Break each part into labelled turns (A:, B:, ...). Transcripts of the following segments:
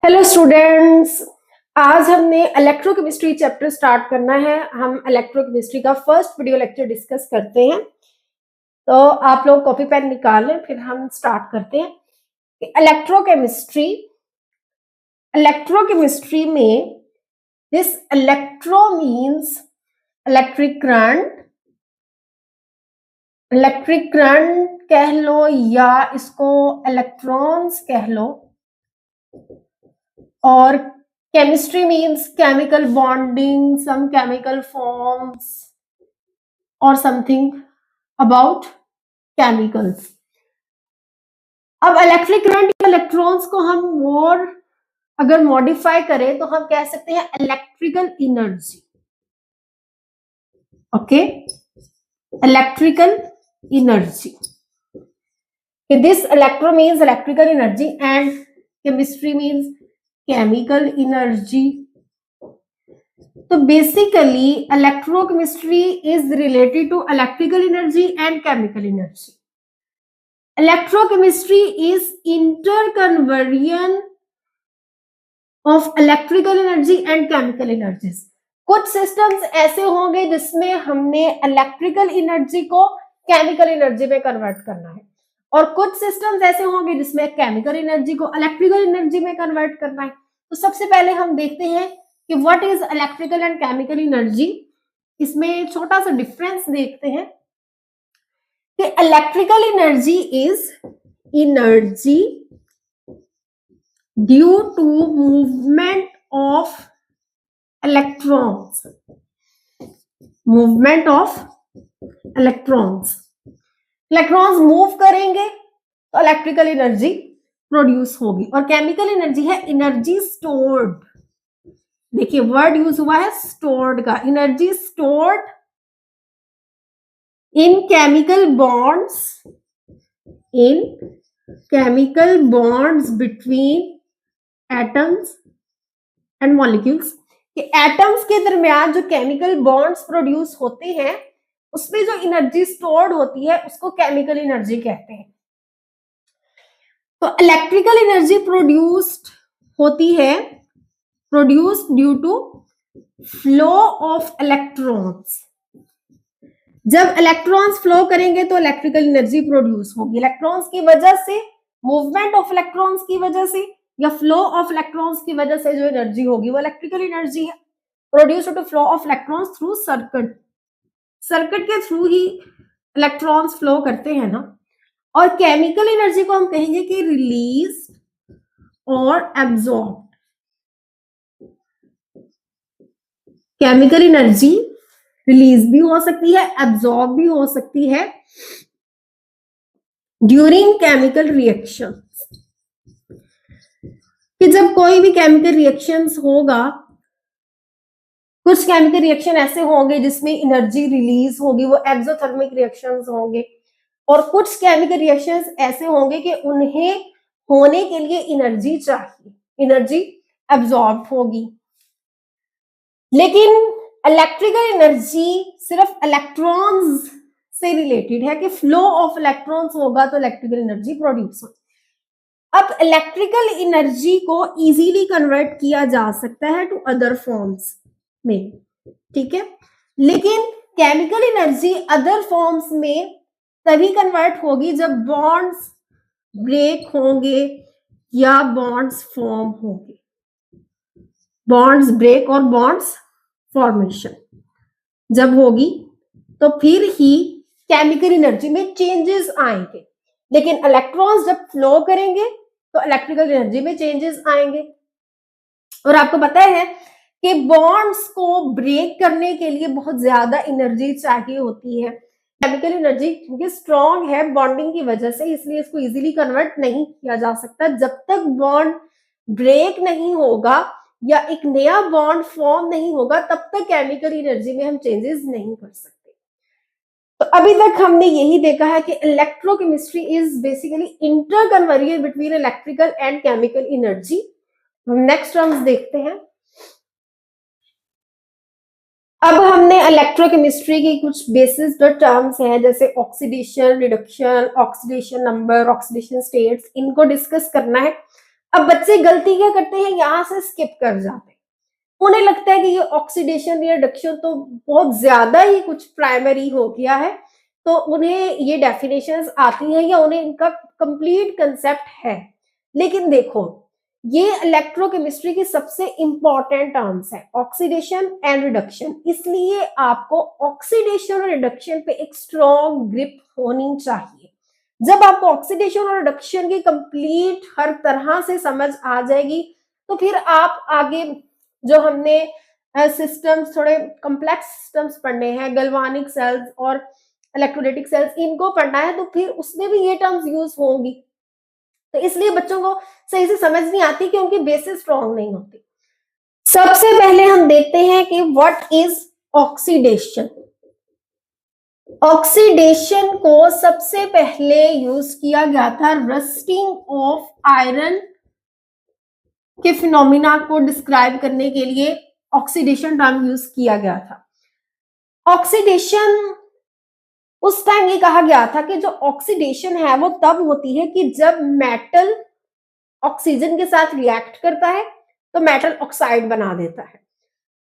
A: Hello students, आज हमने electrochemistry chapter start करना है। हम इलेक्ट्रोकेमिस्ट्री का फर्स्ट वीडियो लेक्चर डिस्कस करते हैं। तो आप लोग कॉपी पेन निकाल लें, फिर हम स्टार्ट करते हैं। इलेक्ट्रोकेमिस्ट्री में this electro means electric current कह लो या इसको इलेक्ट्रॉन्स कह लो, और chemistry means chemical bonding, some chemical forms और समथिंग अबाउट केमिकल्स। अब इलेक्ट्रिक करंट या इलेक्ट्रॉन्स को हम और अगर मॉडिफाई करें तो हम कह सकते हैं electrical energy. Okay, electrical energy. This electro means electrical energy and chemistry means chemical energy. तो basically electrochemistry is related to electrical energy and chemical energy. Electrochemistry is interconversion of electrical energy and chemical energies. कुछ systems ऐसे होंगे जिसमें हमने electrical energy को chemical energy में convert करना है, और कुछ सिस्टम्स ऐसे होंगे जिसमें केमिकल एनर्जी को इलेक्ट्रिकल एनर्जी में कन्वर्ट करना है। तो सबसे पहले हम देखते हैं कि what is electrical and chemical energy. इसमें छोटा सा डिफरेंस देखते हैं कि electrical energy is energy due to movement of electrons. Movement of electrons move करेंगे तो इलेक्ट्रिकल एनर्जी प्रोड्यूस होगी। और केमिकल एनर्जी है एनर्जी स्टोर्ड। देखिए वर्ड यूज हुआ है स्टोर्ड का। Energy stored in chemical bonds between atoms and molecules. Atoms के दरमियान जो केमिकल बॉन्ड्स प्रोड्यूस होते हैं उसमें जो एनर्जी स्टोर्ड होती है उसको केमिकल एनर्जी कहते हैं। तो electrical energy produced due to flow of electrons. जब इलेक्ट्रॉन्स फ्लो करेंगे तो इलेक्ट्रिकल एनर्जी प्रोड्यूस होगी। इलेक्ट्रॉन्स की वजह से, मूवमेंट ऑफ इलेक्ट्रॉन्स की वजह से या फ्लो ऑफ इलेक्ट्रॉन्स की वजह से जो एनर्जी होगी वो इलेक्ट्रिकल एनर्जी है। Produce to flow of electrons through circuit के थ्रू ही इलेक्ट्रॉन्स फ्लो करते हैं ना। और केमिकल एनर्जी को हम कहेंगे कि रिलीज और एब्जॉर्ब। केमिकल एनर्जी रिलीज भी हो सकती है, एब्जॉर्ब भी हो सकती है ड्यूरिंग केमिकल रिएक्शंस। कि जब कोई भी केमिकल रिएक्शंस होगा, कुछ केमिकल रिएक्शन ऐसे होंगे जिसमें एनर्जी रिलीज होगी, वो एक्सोथर्मिक रिएक्शंस होंगे, और कुछ केमिकल रिएक्शंस ऐसे होंगे कि उन्हें होने के लिए एनर्जी चाहिए, एनर्जी एब्जॉर्ब होगी। लेकिन इलेक्ट्रिकल एनर्जी सिर्फ इलेक्ट्रॉन्स से रिलेटेड है कि फ्लो ऑफ इलेक्ट्रॉन्स होगा तो इलेक्ट्रिकल एनर्जी प्रोड्यूस होगी। अब इलेक्ट्रिकल एनर्जी को इजीली कन्वर्ट किया जा सकता है टू अदर फॉर्म्स में, ठीक है। लेकिन केमिकल एनर्जी अदर फॉर्म्स में तभी कन्वर्ट होगी जब बॉन्ड्स ब्रेक होंगे या बॉन्ड्स फॉर्म होंगे। बॉन्ड्स ब्रेक और बॉन्ड्स फॉर्मेशन जब होगी तो फिर ही केमिकल एनर्जी में चेंजेस आएंगे। लेकिन इलेक्ट्रॉन्स जब फ्लो करेंगे तो इलेक्ट्रिकल एनर्जी में चेंजेस आएंगे। और आपको पता है कि बॉन्ड्स को ब्रेक करने के लिए बहुत ज्यादा एनर्जी चाहिए होती है। केमिकल एनर्जी क्योंकि स्ट्रॉन्ग है बॉन्डिंग की वजह से, इसलिए इसको इजीली कन्वर्ट नहीं किया जा सकता। जब तक बॉन्ड ब्रेक नहीं होगा या एक नया बॉन्ड फॉर्म नहीं होगा तब तक केमिकल एनर्जी में हम चेंजेस नहीं कर सकते। तो अभी तक हमने यही देखा है कि electrochemistry is basically interconversion between electrical and chemical energy. हम नेक्स्ट टर्म्स देखते हैं। अब हमने इलेक्ट्रोकेमिस्ट्री की कुछ बेसिस जो टर्म्स हैं जैसे oxidation, reduction, oxidation number, oxidation states, इनको डिस्कस करना है। अब बच्चे गलती क्या करते हैं, यहां से स्किप कर जाते हैं। उन्हें लगता है कि ये ऑक्सीडेशन रिडक्शन तो बहुत ज्यादा ही कुछ प्राइमरी हो गया है, तो उन्हें ये डेफिनेशंस आती हैं या उन्हें इनका कंप्लीट कंसेप्ट है। लेकिन देखो, ये इलेक्ट्रोकेमिस्ट्री की सबसे इंपॉर्टेंट टर्म्स है, ऑक्सीडेशन एंड रिडक्शन। इसलिए आपको ऑक्सीडेशन और रिडक्शन पे एक स्ट्रॉन्ग ग्रिप होनी चाहिए। जब आपको ऑक्सीडेशन और रिडक्शन की कंप्लीट हर तरह से समझ आ जाएगी, तो फिर आप आगे जो हमने सिस्टम्स, थोड़े कॉम्प्लेक्स सिस्टम्स पढ़ने हैं, गैल्वानिक सेल्स और इलेक्ट्रोलाइटिक सेल्स, इनको पढ़ना है, तो फिर उसमें भी ये टर्म्स यूज होंगी। तो इसलिए बच्चों को सही से समझ नहीं आती कि उनकी बेसिस स्ट्रॉन्ग नहीं होती। सबसे पहले हम देखते हैं कि व्हाट इज ऑक्सीडेशन। ऑक्सीडेशन को सबसे पहले यूज किया गया था रस्टिंग ऑफ आयरन के फिनोमिना को डिस्क्राइब करने के लिए ऑक्सीडेशन टर्म यूज किया गया था। ऑक्सीडेशन उस टाइम ये कहा गया था कि जो ऑक्सीडेशन है वो तब होती है कि जब मेटल ऑक्सीजन के साथ रिएक्ट करता है तो मेटल ऑक्साइड बना देता है।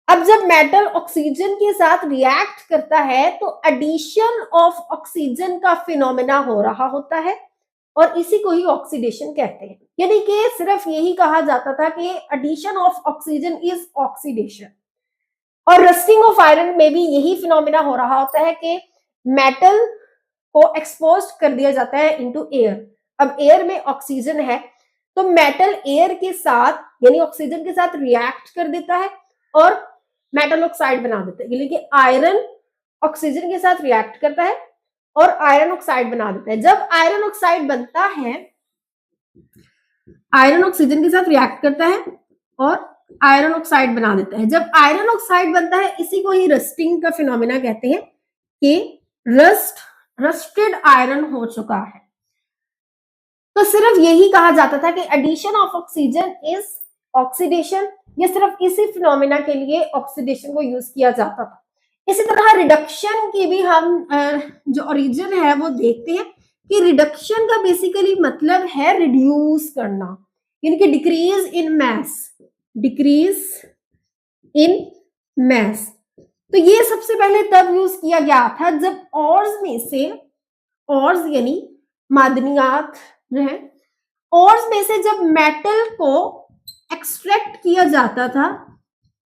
A: अब जब मेटल ऑक्सीजन के साथ रिएक्ट करता है तो एडिशन ऑफ ऑक्सीजन का फिनोमेना हो रहा होता है और इसी को ही ऑक्सीडेशन कहते हैं। यानी कि सिर्फ यही कहा जाता था कि addition of oxygen is oxidation. और रस्टिंग ऑफ आयरन में भी यही फिनोमेना हो रहा होता है कि मेटल को एक्सपोज कर दिया जाता है इनटू एयर। अब एयर में ऑक्सीजन है तो मेटल एयर के साथ यानी ऑक्सीजन के साथ रिएक्ट कर देता है और मेटल ऑक्साइड बना देता है। यानी कि आयरन ऑक्सीजन के साथ रिएक्ट करता है और आयरन ऑक्साइड बना देता है। जब आयरन ऑक्साइड बनता है, आयरन ऑक्सीजन के साथ रिएक्ट करता है और आयरन ऑक्साइड बना देता है। जब आयरन ऑक्साइड बनता है, इसी को ही रस्टिंग का फिनोमेना कहते हैं कि रस्टेड आयरन हो चुका है। तो सिर्फ यही कहा जाता था कि addition of oxygen is oxidation. ये सिर्फ इसी फिनोमेना के लिए ऑक्सीडेशन को यूज किया जाता था। इसी तरह रिडक्शन की भी हम जो ओरिजिन है वो देखते हैं कि रिडक्शन का बेसिकली मतलब है रिड्यूस करना, यानी कि decrease in mass, decrease in mass. तो ये सबसे पहले तब यूज किया गया था जब ऑर्स में से, ऑर्स यानी मादनियात जो है, ऑर्स में से जब मेटल को एक्सट्रैक्ट किया जाता था,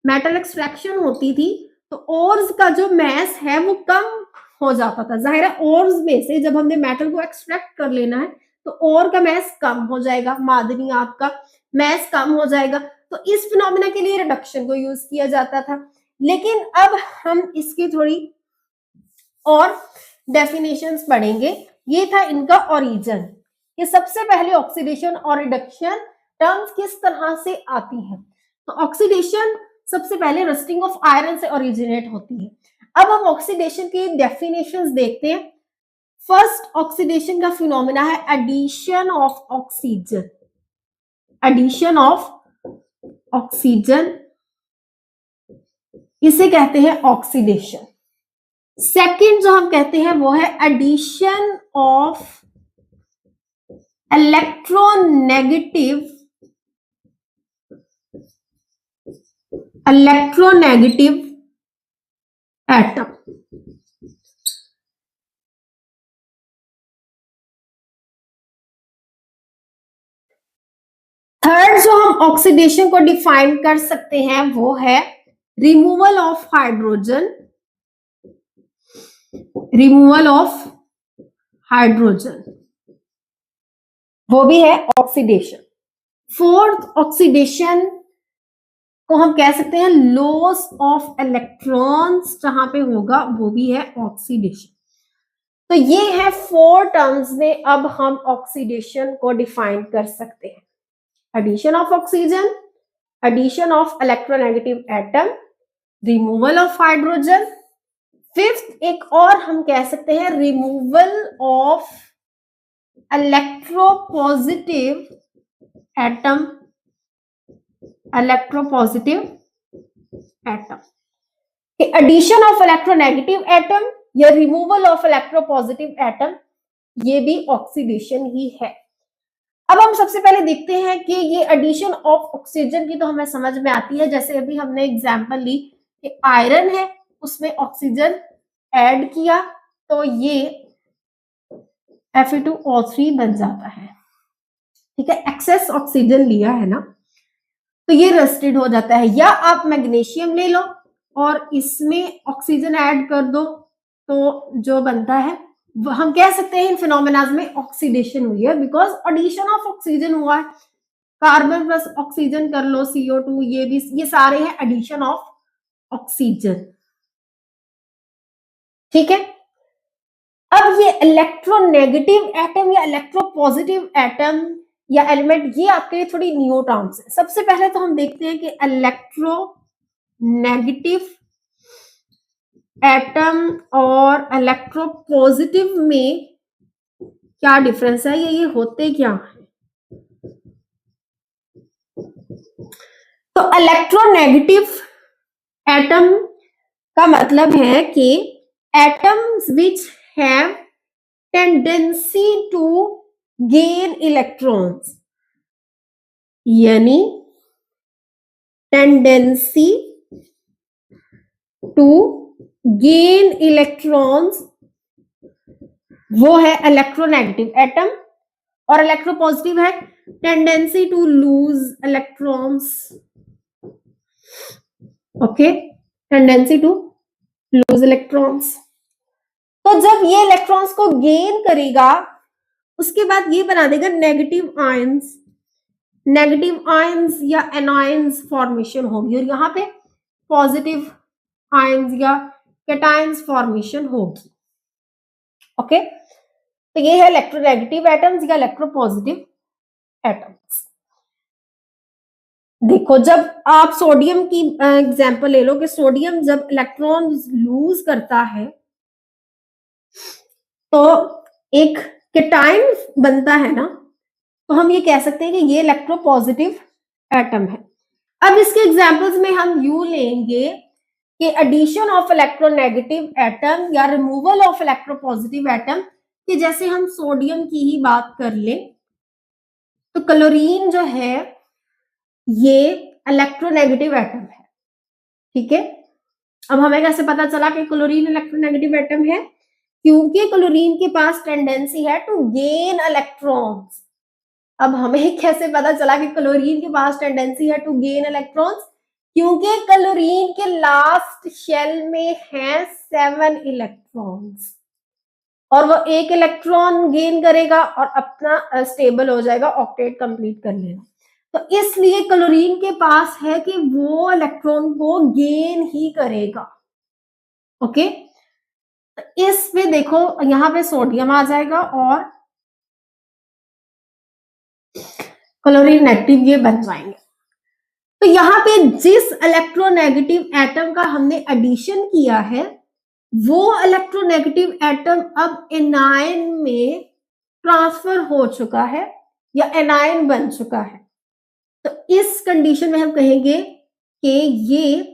A: मेटल एक्सट्रैक्शन होती थी, तो ओर्स का जो मैस है वो कम हो जाता था। जाहिर है ओर्स में से जब हमने मेटल को एक्सट्रैक्ट कर लेना है तो ओर का मैस कम हो जाएगा, मादनियात का मैस कम हो जाएगा। तो इस फिनोमेना के लिए रिडक्शन को यूज किया जाता था। लेकिन अब हम इसकी थोड़ी और डेफिनेशंस पढ़ेंगे। ये था इनका ओरिजिन, ये सबसे पहले ऑक्सीडेशन और रिडक्शन टर्म्स किस तरह से आती है। तो ऑक्सीडेशन सबसे पहले रस्टिंग ऑफ आयरन से ओरिजिनेट होती है। अब हम ऑक्सीडेशन की डेफिनेशंस देखते हैं। फर्स्ट ऑक्सीडेशन का फिनोमेना है addition of oxygen, addition of oxygen, इसे कहते हैं ऑक्सीडेशन। सेकंड जो हम कहते हैं वो है addition of electronegative atom. Third जो हम ऑक्सीडेशन को डिफाइन कर सकते हैं वो है removal of hydrogen, removal of hydrogen, वो भी है ऑक्सीडेशन। फोर्थ ऑक्सीडेशन को हम कह सकते हैं लॉस ऑफ इलेक्ट्रॉन्स, जहां पे होगा वो भी है ऑक्सीडेशन। तो ये है 4 टर्म्स में अब हम ऑक्सीडेशन को डिफाइन कर सकते हैं। Addition of oxygen, addition of electronegative atom, removal of hydrogen, fifth एक और हम कह सकते हैं removal of electropositive atom, electropositive atom. Addition of electronegative atom या रिमूवल ऑफ इलेक्ट्रोपॉजिटिव एटम, ये भी ऑक्सीडेशन ही है। अब हम सबसे पहले देखते हैं कि ये एडिशन ऑफ ऑक्सीजन की तो हमें समझ में आती है, जैसे अभी हमने एग्जांपल ली कि आयरन है, उसमें ऑक्सीजन ऐड किया तो ये Fe2O3 बन जाता है, ठीक है। एक्सेस ऑक्सीजन लिया है ना तो ये रस्टेड हो जाता है। या आप मैग्नीशियम ले लो और इसमें ऑक्सीजन ऐड कर दो तो जो बनता है हम कह सकते हैं इन फिनोमेनाज में ऑक्सीडेशन हुई है, बिकॉज एडिशन ऑफ ऑक्सीजन हुआ है। कार्बन प्लस ऑक्सीजन कर लो CO2, ये भी, ये सारे हैं एडिशन ऑफ ऑक्सीजन, ठीक है। अब ये इलेक्ट्रोनेगेटिव एटम या इलेक्ट्रोपॉजिटिव एटम या एलिमेंट, ये आपके लिए थोड़ी न्यू टर्म्स है। सबसे पहले तो हम देखते हैं कि इलेक्ट्रोनेगेटिव एटम और इलेक्ट्रोपॉजिटिव में क्या डिफरेंस है, ये होते क्या है। तो इलेक्ट्रोनेगेटिव एटम का मतलब है कि atoms which have tendency to gain electrons, यानी टेंडेंसी टू गेन इलेक्ट्रॉन्स, वो है इलेक्ट्रोनेगेटिव एटम। और इलेक्ट्रोपॉजिटिव है tendency to lose electrons, okay, tendency to lose electrons. तो जब ये इलेक्ट्रॉन्स को गेन करेगा उसके बाद ये बना देगा नेगेटिव आयंस, नेगेटिव आयंस या एनायंस फॉर्मेशन होगी, और यहाँ पे पॉजिटिव आयंस या कैटायंस फॉर्मेशन होगी, ओके। तो ये है इलेक्ट्रोनेगेटिव एटम्स या इलेक्ट्रोपॉजिटिव एटम्स। देखो जब आप सोडियम की एग्जांपल ले लो कि सोडियम जब इलेक्ट्रॉन लूज करता है तो एक कैटायन बनता है ना, तो हम ये कह सकते हैं कि ये इलेक्ट्रोपॉजिटिव एटम है। अब इसके एग्जांपल्स में हम यू लेंगे कि एडिशन ऑफ इलेक्ट्रोनेगेटिव एटम या रिमूवल ऑफ इलेक्ट्रोपॉजिटिव एटम, कि जैसे हम सोडियम की ही बात कर ले तो क्लोरीन जो है ये इलेक्ट्रोनेगेटिव एटम है, ठीक है। अब हमें कैसे पता चला कि क्लोरीन इलेक्ट्रोनेगेटिव एटम है, क्योंकि क्लोरीन के पास टेंडेंसी है टू गेन इलेक्ट्रॉन्स। अब हमें कैसे पता चला कि क्लोरीन के पास टेंडेंसी है टू गेन इलेक्ट्रॉन्स, क्योंकि क्लोरीन के लास्ट शेल में है 7 इलेक्ट्रॉन्स और वो एक इलेक्ट्रॉन गेन करेगा और अपना स्टेबल हो जाएगा, ऑक्टेट कंप्लीट कर लेगा। तो इसलिए क्लोरीन के पास है कि वो इलेक्ट्रॉन को गेन ही करेगा, ओके। तो इसमें देखो यहाँ पे सोडियम आ जाएगा और क्लोरीन नेगेटिव ये बन जाएंगे। तो यहाँ पे जिस इलेक्ट्रोनेगेटिव एटम का हमने एडिशन किया है वो इलेक्ट्रोनेगेटिव एटम अब एनायन में ट्रांसफर हो चुका है या एनायन बन चुका है। तो इस कंडीशन में हम कहेंगे कि ये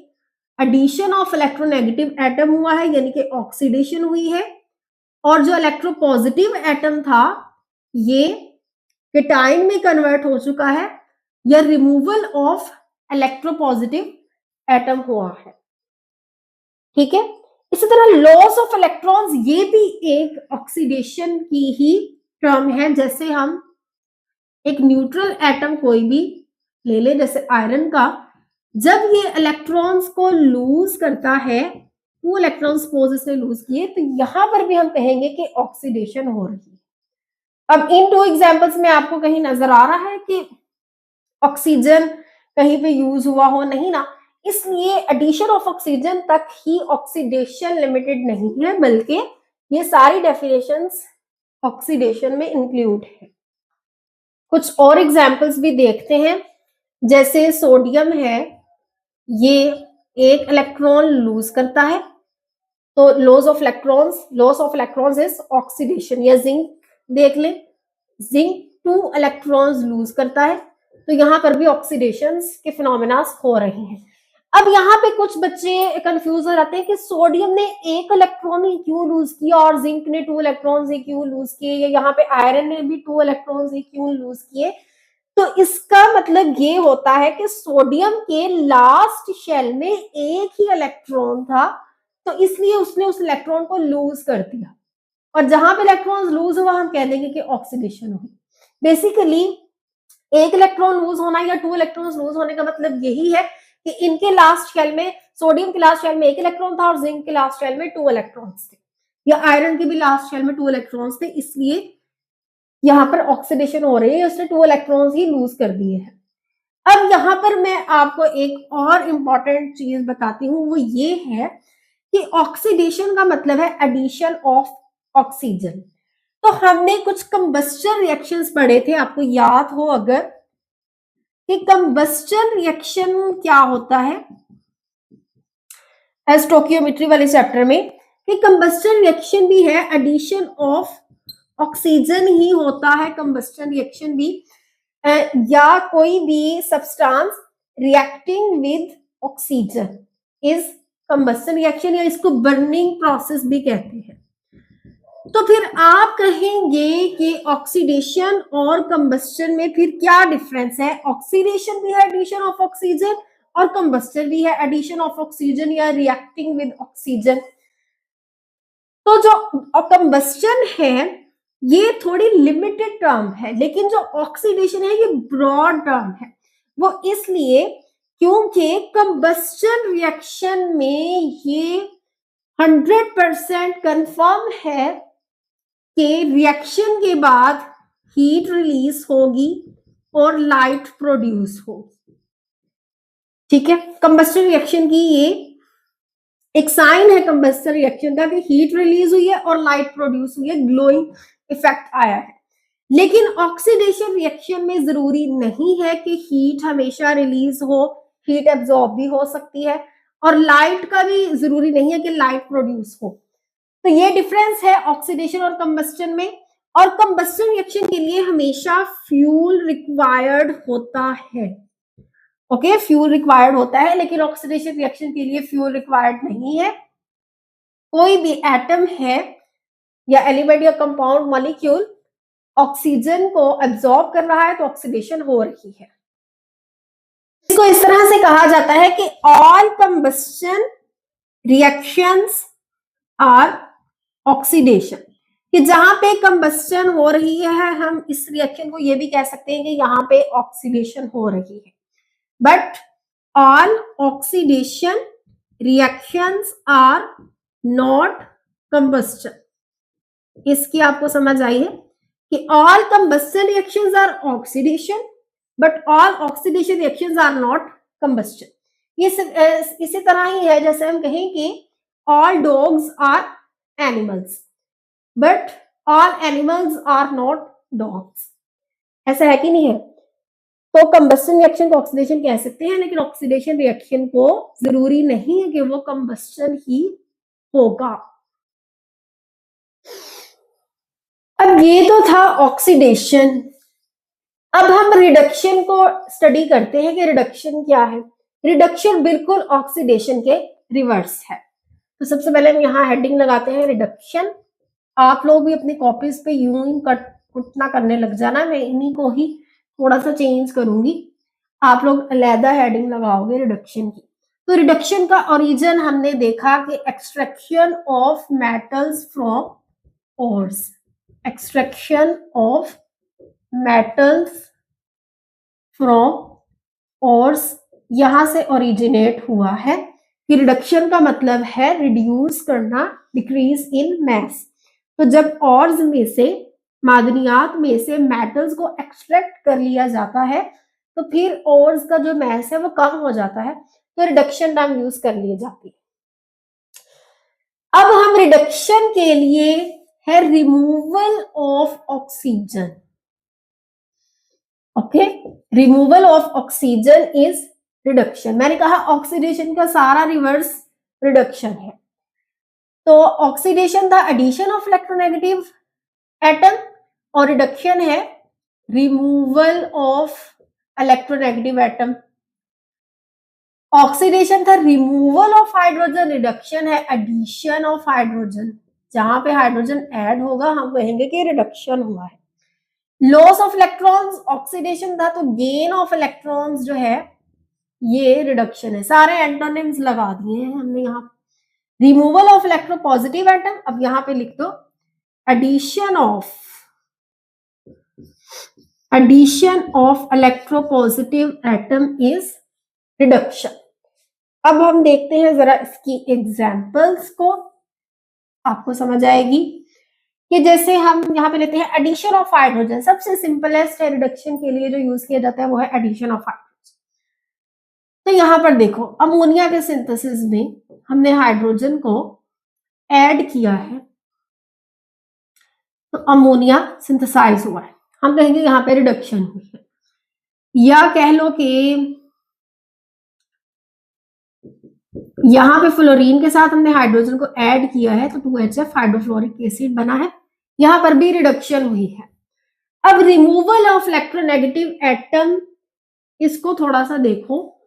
A: एडिशन ऑफ इलेक्ट्रोनेगेटिव एटम हुआ है, यानी कि ऑक्सीडेशन हुई है। और जो इलेक्ट्रोपॉजिटिव एटम था ये कैटायन में कन्वर्ट हो चुका है या रिमूवल ऑफ इलेक्ट्रोपॉजिटिव एटम हुआ है, ठीक है। इसी तरह लॉस ऑफ इलेक्ट्रॉन्स ये भी एक ऑक्सीडेशन की ही टर्म है। जैसे हम एक न्यूट्रल एटम कोई भी ले ले, जैसे आयरन का, जब ये इलेक्ट्रॉन्स को लूज करता है, 2 इलेक्ट्रॉन्स सपोज इसने लूज किए, तो यहां पर भी हम कहेंगे कि ऑक्सीडेशन हो रही है। अब इन 2 एग्जांपल्स में आपको कहीं नजर आ रहा है कि ऑक्सीजन कहीं पे यूज हुआ हो? नहीं ना। इसलिए एडिशन ऑफ ऑक्सीजन तक ही ऑक्सीडेशन लिमिटेड नहीं है, बल्कि ये सारी डेफिनेशंस ऑक्सीडेशन में इंक्लूड है। कुछ और एग्जांपल्स भी देखते हैं। जैसे सोडियम है, ये एक इलेक्ट्रॉन लूज करता है, तो loss of electrons is oxidation. या जिंक देख लें, जिंक 2 इलेक्ट्रॉन्स लूज करता है, तो यहाँ पर भी ऑक्सीडेशंस के फिनोमेना हो रहे हैं। अब यहाँ पे कुछ बच्चे कंफ्यूज हो जाते हैं कि सोडियम ने 1 इलेक्ट्रॉन ही क्यों लूज किया और जिंक ने 2 इलेक्ट्रॉन्स ही क्यों लूज किए, या यहाँ पे आयरन ने भी 2 इलेक्ट्रॉन्स ही क्यों लूज किए। तो इसका मतलब ये होता है कि सोडियम के लास्ट शेल में एक ही इलेक्ट्रॉन था, तो इसलिए उसने उस इलेक्ट्रॉन को लूज कर दिया, और जहां पे इलेक्ट्रॉन लूज हुआ हम कह देंगे कि ऑक्सीडेशन हुई। बेसिकली एक इलेक्ट्रॉन लूज होना या 2 इलेक्ट्रॉन्स लूज होने का मतलब यही है कि इनके लास्ट शेल में, सोडियम के लास्ट शेल में एक इलेक्ट्रॉन था और जिंक के लास्ट शेल में 2 इलेक्ट्रॉन्स थे, या आयरन के भी लास्ट शेल में 2 इलेक्ट्रॉन्स थे, इसलिए यहाँ पर ऑक्सीडेशन हो रही है, उसने 2 इलेक्ट्रॉन्स ही लूज कर दिए हैं। अब यहाँ पर मैं आपको एक और इंपॉर्टेंट चीज बताती हूँ, वो ये है कि ऑक्सीडेशन का मतलब है एडिशन ऑफ ऑक्सीजन। तो हमने कुछ कंबस्चन रिएक्शंस पढ़े थे, आपको याद हो अगर, कि कंबस्चन रिएक्शन क्या होता है स्टोकियोमेट्री वाले चैप्टर में, कि कंबस्चन रिएक्शन भी है एडिशन ऑफ ऑक्सीजन ही होता है। कंबस्चन रिएक्शन भी या कोई भी substance reacting with oxygen is combustion reaction, या इसको बर्निंग प्रोसेस भी कहते हैं। तो फिर आप कहेंगे कि ऑक्सीडेशन और कंबस्चन में फिर क्या डिफरेंस है? ऑक्सीडेशन भी है एडिशन ऑफ ऑक्सीजन और कंबस्चन भी है एडिशन ऑफ ऑक्सीजन या रिएक्टिंग विद ऑक्सीजन। तो जो कंबस्चन है ये थोड़ी लिमिटेड टर्म है, लेकिन जो ऑक्सीडेशन है ये ब्रॉड टर्म है। वो इसलिए क्योंकि कंबस्चन रिएक्शन में ये 100% कंफर्म है कि रिएक्शन के बाद हीट रिलीज होगी और लाइट प्रोड्यूस होगी। ठीक है, कंबस्चन रिएक्शन की ये एक साइन है कंबस्चन रिएक्शन का कि हीट रिलीज हुई है और लाइट प्रोड्यूस हुई है, ग्लोइंग इफेक्ट आया है। लेकिन ऑक्सीडेशन रिएक्शन में जरूरी नहीं है कि हीट हमेशा रिलीज हो, हीट एब्जॉर्ब भी हो सकती है, और लाइट का भी जरूरी नहीं है कि लाइट प्रोड्यूस हो। तो ये डिफरेंस है ऑक्सीडेशन और कंबस्चन में। और कंबस्चन रिएक्शन के लिए हमेशा फ्यूल रिक्वायर्ड होता है। ओके, फ्यूल रिक्वायर्ड होता है, लेकिन ऑक्सीडेशन रिएक्शन के लिए फ्यूल रिक्वायर्ड नहीं है। कोई भी एटम है या एलिमेंट या कंपाउंड मॉलिक्यूल ऑक्सीजन को एब्जॉर्ब कर रहा है तो ऑक्सीडेशन हो रही है। इसको इस तरह से कहा जाता है कि all combustion reactions are oxidation, कि जहां पे कंबस्चन हो रही है हम इस रिएक्शन को ये भी कह सकते हैं कि यहाँ पे ऑक्सीडेशन हो रही है। But all oxidation reactions are not combustion. इसकी आपको समझ आई है कि all combustion reactions are oxidation but all oxidation reactions are not combustion. ये इसी तरह ही है जैसे हम कहें कि all dogs are animals but all animals are not dogs. ऐसा है कि नहीं है? तो कंबस्चन रिएक्शन को ऑक्सीडेशन कह सकते हैं, लेकिन ऑक्सीडेशन रिएक्शन को जरूरी नहीं है कि वो कंबस्चन ही होगा। अब ये तो था ऑक्सीडेशन। अब हम रिडक्शन को स्टडी करते हैं कि रिडक्शन क्या है। रिडक्शन बिल्कुल ऑक्सीडेशन के रिवर्स है। तो सबसे पहले हम यहाँ हेडिंग लगाते हैं रिडक्शन। आप लोग भी अपनी कॉपीज पे यूं ही कट ना करने लग जाना, मैं इन्हीं को ही थोड़ा सा चेंज करूंगी, आप लोग अलहदा हेडिंग लगाओगे रिडक्शन की। तो रिडक्शन का ओरिजिन हमने देखा कि extraction of metals from ores, extraction of metals from ores यहां से ओरिजिनेट हुआ है कि रिडक्शन का मतलब है रिड्यूस करना, डिक्रीज इन मैस। तो जब ऑर्स में से, मादनियात में से मेटल्स को एक्सट्रैक्ट कर लिया जाता है तो फिर ओर्स का जो मैस है वो कम हो जाता है, तो रिडक्शन टर्म यूज कर लिए जाती है। अब हम रिडक्शन के लिए है removal of oxygen. Okay, removal of oxygen is reduction. मैंने कहा ऑक्सीडेशन का सारा रिवर्स रिडक्शन है। तो ऑक्सीडेशन था एडिशन ऑफ इलेक्ट्रोनेगेटिव एटम और रिडक्शन है removal of electronegative atom. Oxidation था रिमूवल ऑफ हाइड्रोजन, रिडक्शन है एडिशन ऑफ हाइड्रोजन। जहां पे हाइड्रोजन ऐड होगा हम कहेंगे कि रिडक्शन हुआ है। लॉस ऑफ इलेक्ट्रॉन्स ऑक्सीडेशन था, तो गेन ऑफ इलेक्ट्रॉन्स जो है ये रिडक्शन है। सारे एंटोनिम्स लगा दिए हैं हमने यहाँ। रिमूवल ऑफ इलेक्ट्रोपॉजिटिव एटम, अब यहाँ पे लिख दो addition of electropositive atom is reduction. अब हम देखते हैं जरा इसकी एग्जांपल्स को, आपको समझ आएगी कि जैसे हम यहाँ पे लेते हैं एडिशन ऑफ हाइड्रोजन। सबसे सिंपलेस्ट है रिडक्शन के लिए जो यूज किया जाता है वो है एडिशन ऑफ हाइड्रोजन। तो यहाँ पर देखो अमोनिया के सिंथेसिस में हमने हाइड्रोजन को ऐड किया है, तो अमोनिया सिंथेसाइज हुआ है। हम कहेंगे यहाँ पे रिडक्शन हुई है। या कह लो कि यहाँ पे फ्लोरीन के साथ हमने हाइड्रोजन को ऐड किया है, तो 2HF हाइड्रोफ्लोरिक एसिड बना है, यहाँ पर भी रिडक्शन हुई है। अब रिमूवल ऑफ इलेक्ट्रोनेगेटिव एटम, इसको थोड़ा सा देखो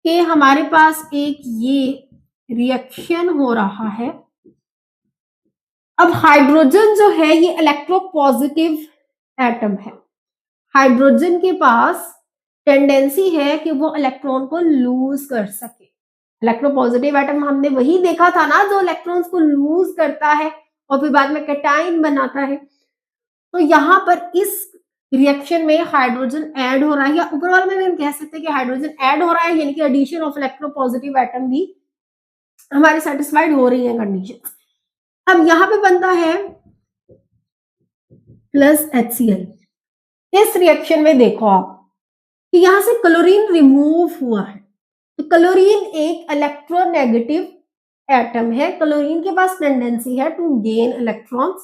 A: कि हमारे पास एक ये रिएक्शन हो रहा है। अब हाइड्रोजन जो है ये इलेक्ट्रोपॉजिटिव एटम है। हाइड्रोजन के पास टेंडेंसी है कि वो इलेक्ट्रॉन को लूज कर सके। इलेक्ट्रोपॉजिटिव एटम हमने वही देखा था ना जो इलेक्ट्रॉन्स को लूज करता है और फिर बाद में कैटाइन बनाता है। तो यहाँ पर इस रिएक्शन में हाइड्रोजन ऐड हो रहा है, या ऊपर वाले में हम कह सकते हैं कि हाइड्रोजन ऐड हो रहा है, यानी कि एडिशन ऑफ इलेक्ट्रोपॉजिटिव एटम भी हमारे सेटिस्फाइड हो रही है कंडीशन। अब यहाँ पे बनता है प्लस HCl। इस रिएक्शन में देखो आप कि यहां से क्लोरीन रिमूव हुआ है, तो क्लोरीन एक इलेक्ट्रोनेगेटिव एटम है। क्लोरीन के पास टेंडेंसी है टू गेन इलेक्ट्रॉन्स,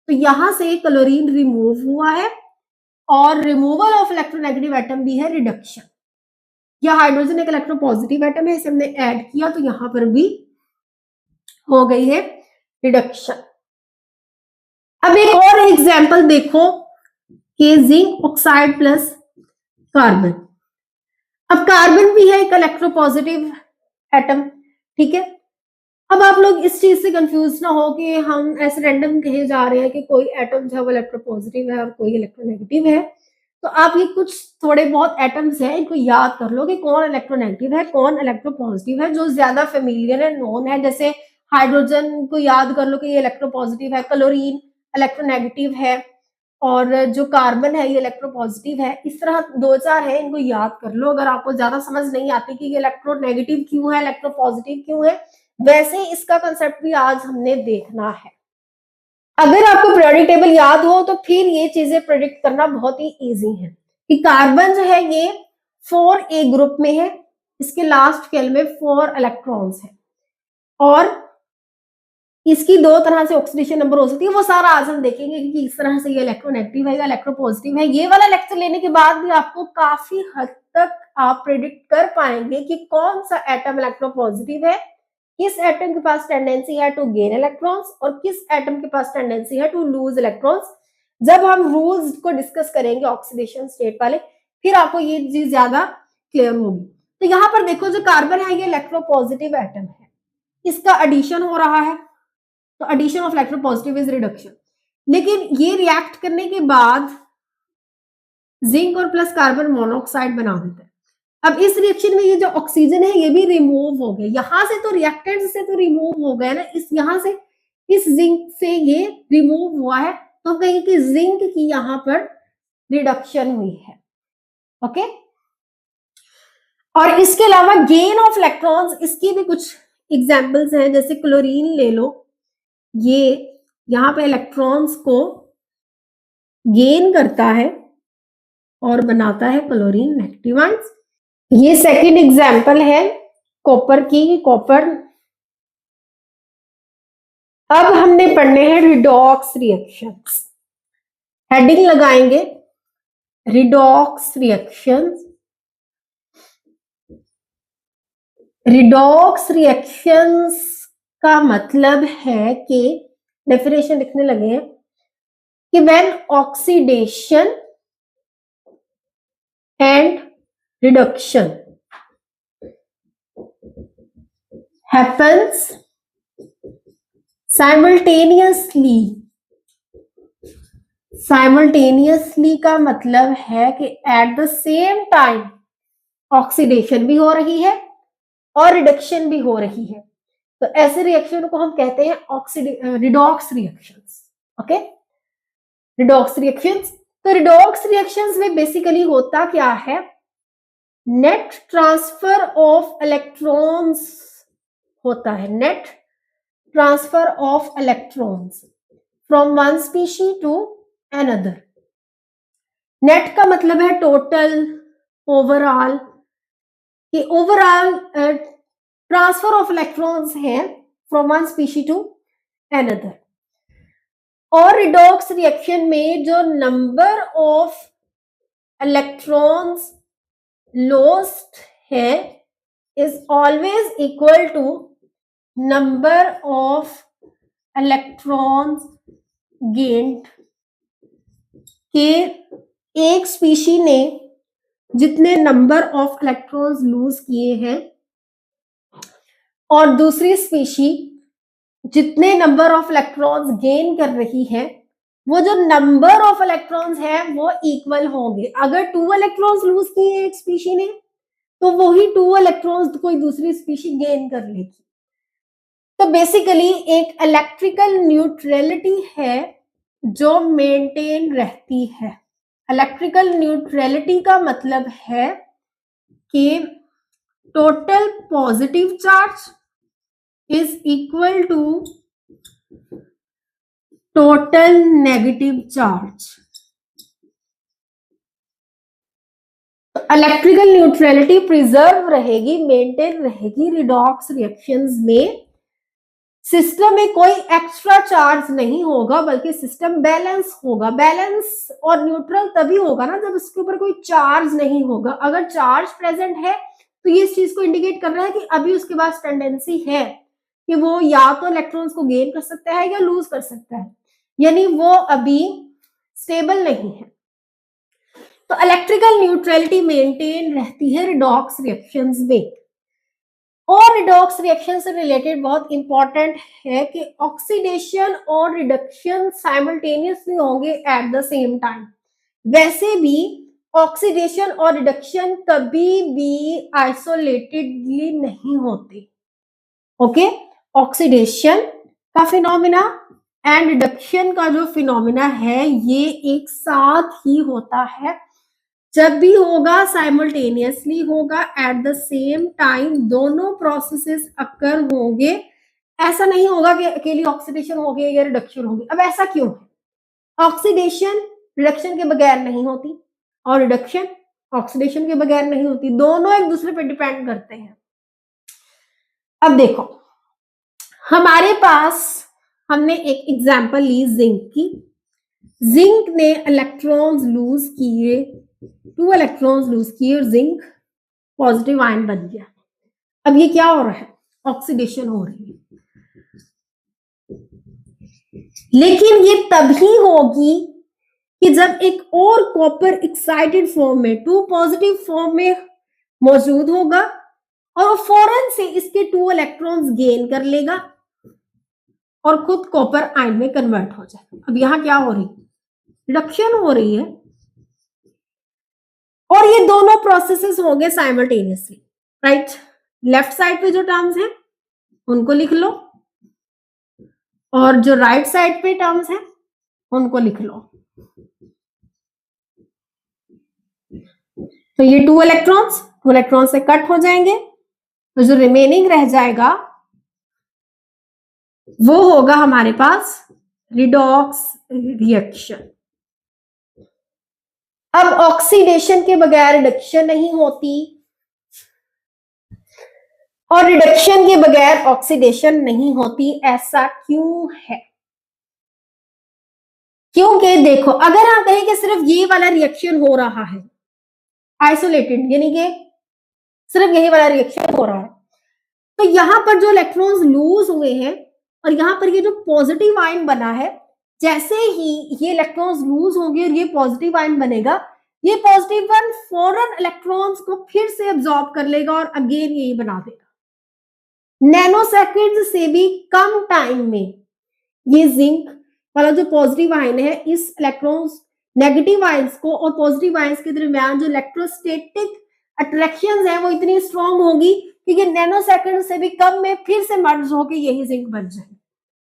A: तो यहां से क्लोरीन रिमूव हुआ है और रिमूवल ऑफ इलेक्ट्रोनेगेटिव एटम भी है रिडक्शन। या हाइड्रोजन एक इलेक्ट्रोपॉजिटिव एटम है, इसे हमने ऐड किया तो यहां पर भी हो गई है रिडक्शन। अब एक और एग्जांपल देखो कि जिंक ऑक्साइड प्लस कार्बन। अब कार्बन भी है एक इलेक्ट्रोपॉजिटिव एटम, ठीक है। अब आप लोग इस चीज से कंफ्यूज ना हो कि हम ऐसे रैंडम कहे जा रहे हैं कि कोई एटम जो है वो इलेक्ट्रोपॉजिटिव है और कोई इलेक्ट्रोनेगेटिव है। तो आप ये कुछ थोड़े बहुत एटम्स हैं, इनको याद कर लो कि कौन इलेक्ट्रोनेगेटिव है कौन इलेक्ट्रोपॉजिटिव है, जो ज्यादा फेमिलियर है, नोन है। जैसे हाइड्रोजन को याद कर लो कि ये इलेक्ट्रोपॉजिटिव है, क्लोरीन इलेक्ट्रोनेगेटिव है, और जो कार्बन है ये इलेक्ट्रोपॉजिटिव है। इस तरह 2-4 है, इनको याद कर लो। अगर आपको ज्यादा समझ नहीं आती कि ये इलेक्ट्रोनेगेटिव क्यों है इलेक्ट्रोपॉजिटिव क्यों है, वैसे इसका कंसेप्ट भी आज हमने देखना है। अगर आपको पीरियोडिक टेबल याद हो तो फिर ये चीजें प्रेडिक्ट करना बहुत ही इजी है कि कार्बन जो है ये 4A ग्रुप में है, इसके लास्ट शेल में 4 इलेक्ट्रॉन्स है, और इसकी 2 तरह से ऑक्सीडेशन नंबर हो सकती है। वो सारा आज हम देखेंगे कि इस तरह से ये इलेक्ट्रोनेगेटिव है या इलेक्ट्रोपॉजिटिव है। ये वाला लेक्चर लेने के बाद भी आपको काफी हद तक आप प्रेडिक्ट कर पाएंगे कि कौन सा एटम इलेक्ट्रोपॉजिटिव है, किस एटम के पास टेंडेंसी है टू गेन इलेक्ट्रॉन्स और किस एटम के पास टेंडेंसी है टू लूज इलेक्ट्रॉन्स। जब हम रूल्स को डिस्कस करेंगे ऑक्सीडेशन स्टेट वाले, फिर आपको ये चीज ज्यादा क्लियर होगी। तो यहाँ पर देखो जो कार्बन है ये इलेक्ट्रोपॉजिटिव एटम है, इसका एडिशन हो रहा है, तो addition of electropositive is reduction. लेकिन ये रिएक्ट करने के बाद जिंक और प्लस कार्बन मोनोऑक्साइड बना देता है। अब इस रिएक्शन में ये जो ऑक्सीजन है ये भी रिमूव हो गया, यहां से तो रिएक्टेंट से तो रिमूव हो गया ना, इस यहां से इस जिंक से ये रिमूव हुआ है, तो हम कहेंगे कि जिंक की यहां पर रिडक्शन हुई है। ओके, और इसके अलावा गेन ऑफ इलेक्ट्रॉन्स, इसकी भी कुछ एग्जांपल्स हैं। जैसे क्लोरीन ले लो, ये यहाँ पे इलेक्ट्रॉन्स को गेन करता है और बनाता है क्लोरीन नेगेटिव आयंस। ये सेकंड एग्जांपल है कॉपर की, कॉपर। अब हमने पढ़ने हैं रिडॉक्स रिएक्शंस, हेडिंग लगाएंगे रिडॉक्स रिएक्शंस। रिडॉक्स रिएक्शंस का मतलब है कि डेफिनेशन लिखने लगे हैं कि when oxidation and reduction happens simultaneously simultaneously का मतलब है कि at the same time oxidation भी हो रही है और रिडक्शन भी हो रही है। तो ऐसे रिएक्शन को हम कहते हैं redox reactions. Okay, redox reactions. तो रिडॉक्स रिएक्शंस में बेसिकली होता क्या है, नेट ट्रांसफर ऑफ इलेक्ट्रॉन्स होता है, net transfer of electrons from one species to another. Net का मतलब है टोटल, ओवरऑल, कि ओवरऑल ट्रांसफर ऑफ इलेक्ट्रॉन्स है from one species to another. और रिडॉक्स रिएक्शन में जो नंबर ऑफ इलेक्ट्रॉन्स लॉस्ट है is always equal to number of electrons gained, के एक स्पीशी ने जितने नंबर ऑफ इलेक्ट्रॉन्स लूज किए हैं और दूसरी स्पीशी जितने नंबर ऑफ इलेक्ट्रॉन्स गेन कर रही है, वो जो नंबर ऑफ इलेक्ट्रॉन्स है वो इक्वल होंगे। अगर 2 इलेक्ट्रॉन्स लूज किए एक स्पीशी ने, तो वही 2 इलेक्ट्रॉन्स कोई दूसरी स्पीशी गेन कर लेगी। तो बेसिकली एक इलेक्ट्रिकल न्यूट्रलिटी है जो मेंटेन रहती है। इलेक्ट्रिकल न्यूट्रलिटी का मतलब है कि total positive charge is equal to total negative charge. Electrical neutrality preserve रहेगी, मेंटेन रहेगी रिडॉक्स रिएक्शंस में। सिस्टम में कोई एक्स्ट्रा चार्ज नहीं होगा, बल्कि सिस्टम बैलेंस होगा। बैलेंस और न्यूट्रल तभी होगा ना जब इसके ऊपर कोई चार्ज नहीं होगा। अगर चार्ज प्रेजेंट है तो ये इस चीज को इंडिकेट कर रहा है कि अभी उसके पास टेंडेंसी है कि वो या तो इलेक्ट्रॉन्स को गेन कर सकता है या लूज कर सकता है, यानी वो अभी स्टेबल नहीं है। तो इलेक्ट्रिकल न्यूट्रलिटी मेंटेन रहती है रिडॉक्स रिएक्शंस में। और रिडॉक्स रिएक्शन से रिलेटेड बहुत इंपॉर्टेंट है कि ऑक्सीडेशन और रिडक्शन साइमल्टेनियसली होंगे एट द सेम टाइम। वैसे भी ऑक्सीडेशन और रिडक्शन कभी भी आइसोलेटेडली नहीं होते। ओके, ऑक्सीडेशन का फिनोमिना एंड रिडक्शन का जो फिनोमिना है ये एक साथ ही होता है। जब भी होगा साइमल्टेनियसली होगा, एट द सेम टाइम दोनों प्रोसेसेस अकर होंगे। ऐसा नहीं होगा कि अकेली ऑक्सीडेशन होगी या रिडक्शन होगी। अब ऐसा क्यों है? ऑक्सीडेशन रिडक्शन के बगैर नहीं होती और रिडक्शन ऑक्सीडेशन के बगैर नहीं होती, दोनों एक दूसरे पर डिपेंड करते हैं। अब देखो, हमारे पास हमने एक एग्जांपल ली जिंक की। जिंक ने इलेक्ट्रॉन्स लूज किए, 2 इलेक्ट्रॉन्स लूज किए और जिंक पॉजिटिव आयन बन गया। अब ये क्या हो रहा है? ऑक्सीडेशन हो रही है। लेकिन ये तभी होगी कि जब एक और कॉपर एक्साइटेड फॉर्म में 2 पॉजिटिव फॉर्म में मौजूद होगा और वो फौरन से इसके 2 इलेक्ट्रॉन्स गेन कर लेगा और खुद कॉपर आयन में कन्वर्ट हो जाएगा। अब यहां क्या हो रही है? रिडक्शन हो रही है। और ये दोनों प्रोसेसेस होंगे साइमल्टेनियसली, राइट? लेफ्ट साइड पे जो टर्म्स हैं उनको लिख लो और जो राइट साइड पे टर्म्स हैं उनको लिख लो। तो ये 2 इलेक्ट्रॉन्स से कट हो जाएंगे, तो जो रिमेनिंग रह जाएगा वो होगा हमारे पास रिडॉक्स रिएक्शन। अब ऑक्सीडेशन के बगैर रिडक्शन नहीं होती और रिडक्शन के बगैर ऑक्सीडेशन नहीं होती। ऐसा क्यों है? क्योंकि देखो, अगर हम कहें कि सिर्फ ये वाला रिएक्शन हो रहा है आइसोलेटेड, यानी कि सिर्फ यही वाला रिएक्शन हो रहा है, तो यहां पर जो इलेक्ट्रॉन्स लूज हुए हैं और यहां पर ये जो पॉजिटिव आयन बना है, जैसे ही ये इलेक्ट्रॉन्स लूज होंगे और ये पॉजिटिव आयन बनेगा, ये पॉजिटिव आयन फौरन इलेक्ट्रॉन्स को फिर से एब्जॉर्ब कर लेगा और अगेन यही बना देगा। नैनो सेकंड से भी कम टाइम में ये जिंक वाला जो पॉजिटिव आयन है, इस इलेक्ट्रॉन्स नेगेटिव आयंस को और पॉजिटिव आयंस के दरमियान जो इलेक्ट्रोस्टैटिक अट्रैक्शन है वो इतनी स्ट्रॉन्ग होगी कि ये नैनो सेकंड से भी कम में फिर से मर्ज होकर यही जिंक बन जाए।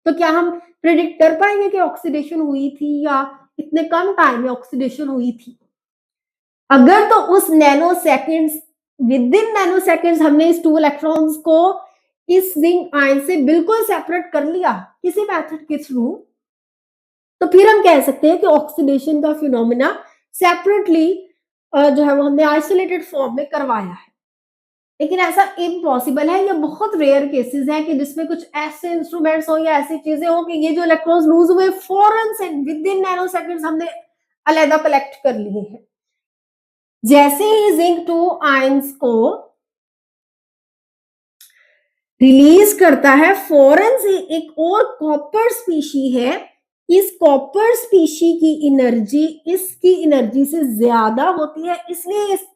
A: तो क्या हम प्रिडिक्ट कर पाएंगे कि ऑक्सीडेशन हुई थी या इतने कम टाइम में ऑक्सीडेशन हुई थी? अगर तो उस nano seconds, with in nano seconds हमने इस 2 इलेक्ट्रॉन्स को इस जिंक आयन से बिल्कुल सेपरेट कर लिया किसी मेथड के थ्रू, तो फिर हम कह सकते हैं कि ऑक्सीडेशन का फिनोमेना सेपरेटली जो है वो हमने आइसोलेटेड फॉर्म में करवाया है। लेकिन ऐसा इम्पॉसिबल है, ये बहुत रेयर केसेस हैं कि जिसमें कुछ ऐसे इंस्ट्रूमेंट्स हो या ऐसी चीजें हो कि ये जो इलेक्ट्रॉन्स लूज हुए फौरन से विद इन नैनो सेकंड्स हमने अलग कलेक्ट कर लिए हैं। जैसे ही जिंक 2 आयंस को रिलीज करता है, फौरन से एक और कॉपर स्पीशी है, इस कॉपर स्पीशी की एनर्जी इसकी एनर्जी से ज्यादा होती है, इसलिए इस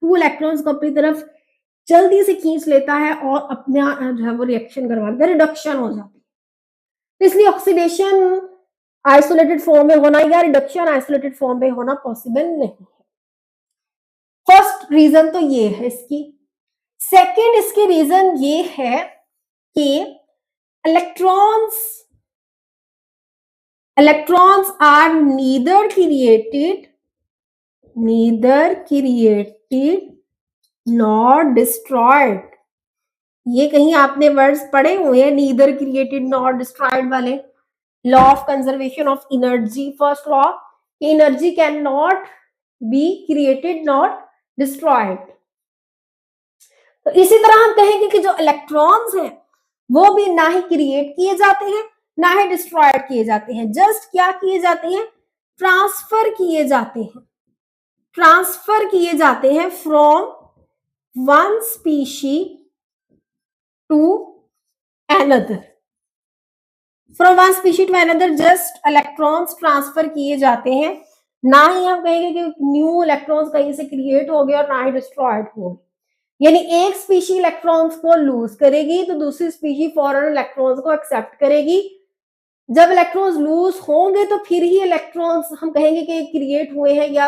A: 2 इलेक्ट्रॉन्स को अपनी तरफ जल्दी से खींच लेता है और अपना जो है वो रिएक्शन करवाता है, रिडक्शन हो जाती है। तो इसलिए ऑक्सीडेशन आइसोलेटेड फॉर्म में होना या रिडक्शन आइसोलेटेड फॉर्म में होना पॉसिबल नहीं है। फर्स्ट रीजन तो ये है इसकी। सेकंड इसकी रीजन ये है कि electrons are neither created not destroyed. ये कहीं आपने वर्ड्स पढ़े हुए हैं, नीदर क्रिएटेड नॉट डिस्ट्रॉयड वाले, law of conservation of energy, first law, energy can not be created not destroyed. तो इसी तरह हम कहेंगे कि जो इलेक्ट्रॉन्स हैं वो भी ना ही क्रिएट किए जाते हैं ना ही डिस्ट्रॉयड किए जाते हैं, जस्ट क्या किए जाते हैं, ट्रांसफर किए जाते हैं from one species to another, just electrons transfer किए जाते हैं, ना ही हम कहेंगे कि न्यू इलेक्ट्रॉन्स कहीं से क्रिएट हो गए और ना ही डिस्ट्रॉयड हो गए। यानी एक स्पीशी इलेक्ट्रॉन्स को लूज करेगी तो दूसरी स्पीशी फॉरन इलेक्ट्रॉन्स को एक्सेप्ट करेगी। जब इलेक्ट्रॉन्स लूज होंगे तो फिर ही इलेक्ट्रॉन्स हम कहेंगे कि क्रिएट हुए हैं, या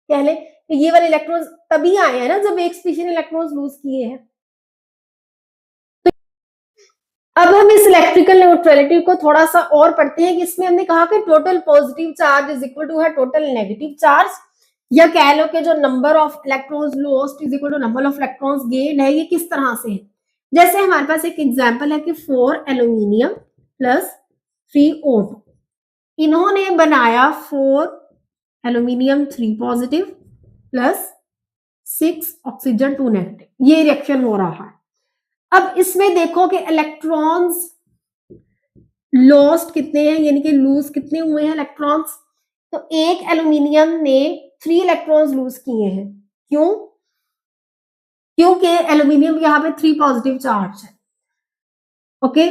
A: कह लें कि ये वाले इलेक्ट्रॉन्स तभी आए हैं ना जब एक स्पीशी ने इलेक्ट्रॉन्स लूज किए हैं। अब हम इस इलेक्ट्रिकल न्यूट्रलिटी को थोड़ा सा और पढ़ते हैं कि इसमें हमने कहा कि total positive charge is equal to है टोटल नेगेटिव चार्ज, या कह लो कि जो number of electrons lost is equal to number of electrons gain है। ये किस तरह से है, जैसे हमारे पास एक एग्जांपल है कि 4 एल्यूमिनियम प्लस 3 O2, इन्होंने बनाया 4 aluminium 3 positive plus 6 oxygen 2 negative, ये रिएक्शन हो रहा है। अब इसमें देखो कि इलेक्ट्रॉन्स लॉस्ट कितने हैं, यानी कि लूज कितने हुए हैं इलेक्ट्रॉन्स। तो एक एल्यूमिनियम ने 3 इलेक्ट्रॉन्स लूज किए हैं, क्यों, क्योंकि एल्यूमिनियम यहाँ पे 3 पॉजिटिव चार्ज है। ओके,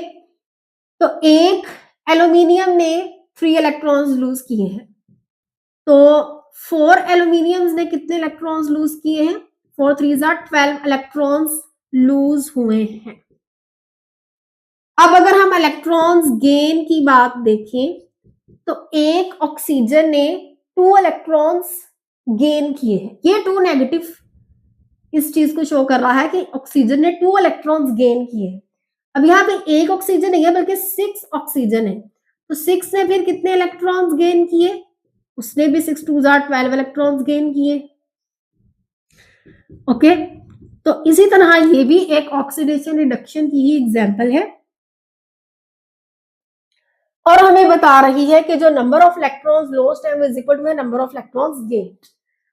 A: तो एक एल्यूमिनियम ने 3 इलेक्ट्रॉन्स लूज किए हैं, तो 4 एल्यूमिनियम्स ने कितने इलेक्ट्रॉन्स लूज किए हैं, 4 3 12 इलेक्ट्रॉन्स लूज हुए हैं। अब अगर हम इलेक्ट्रॉन्स गेन की बात देखें तो एक ऑक्सीजन ने 2 इलेक्ट्रॉन्स गेन किए हैं, ये 2 नेगेटिव इस चीज को शो कर रहा है कि ऑक्सीजन ने 2 इलेक्ट्रॉन्स गेन किए हैं। अब यहाँ पे एक ऑक्सीजन नहीं है बल्कि 6 ऑक्सीजन है, तो 6 ने फिर कितने इलेक्ट्रॉन्स गेन किए, उसने भी 6 2 12 इलेक्ट्रॉन्स गेन किए। ओके, तो इसी तरह ये भी एक ऑक्सीडेशन रिडक्शन की ही एग्जांपल है और हमें बता रही है कि जो नंबर ऑफ इलेक्ट्रॉन्स लॉस्ट है वो is equal to number of electrons gained,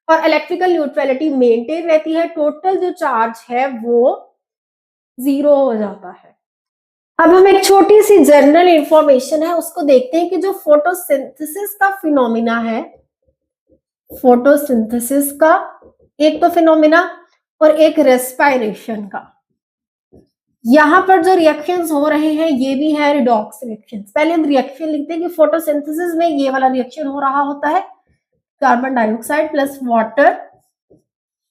A: और इलेक्ट्रिकल न्यूट्रलिटी मेंटेन रहती है, टोटल जो चार्ज है वो 0 हो जाता है। अब हम एक छोटी सी जनरल इंफॉर्मेशन है उसको देखते हैं कि जो फोटोसिंथेसिस का फिनोमिना है, फोटोसिंथेसिस का एक तो फिनोमिना और एक रेस्पिरेशन का, यहां पर जो रिएक्शंस हो रहे हैं ये भी है रिडॉक्स रिएक्शंस। पहले हम रिएक्शन लिखते हैं कि फोटोसिंथेसिस में ये वाला रिएक्शन हो रहा होता है, कार्बन डाइऑक्साइड प्लस वाटर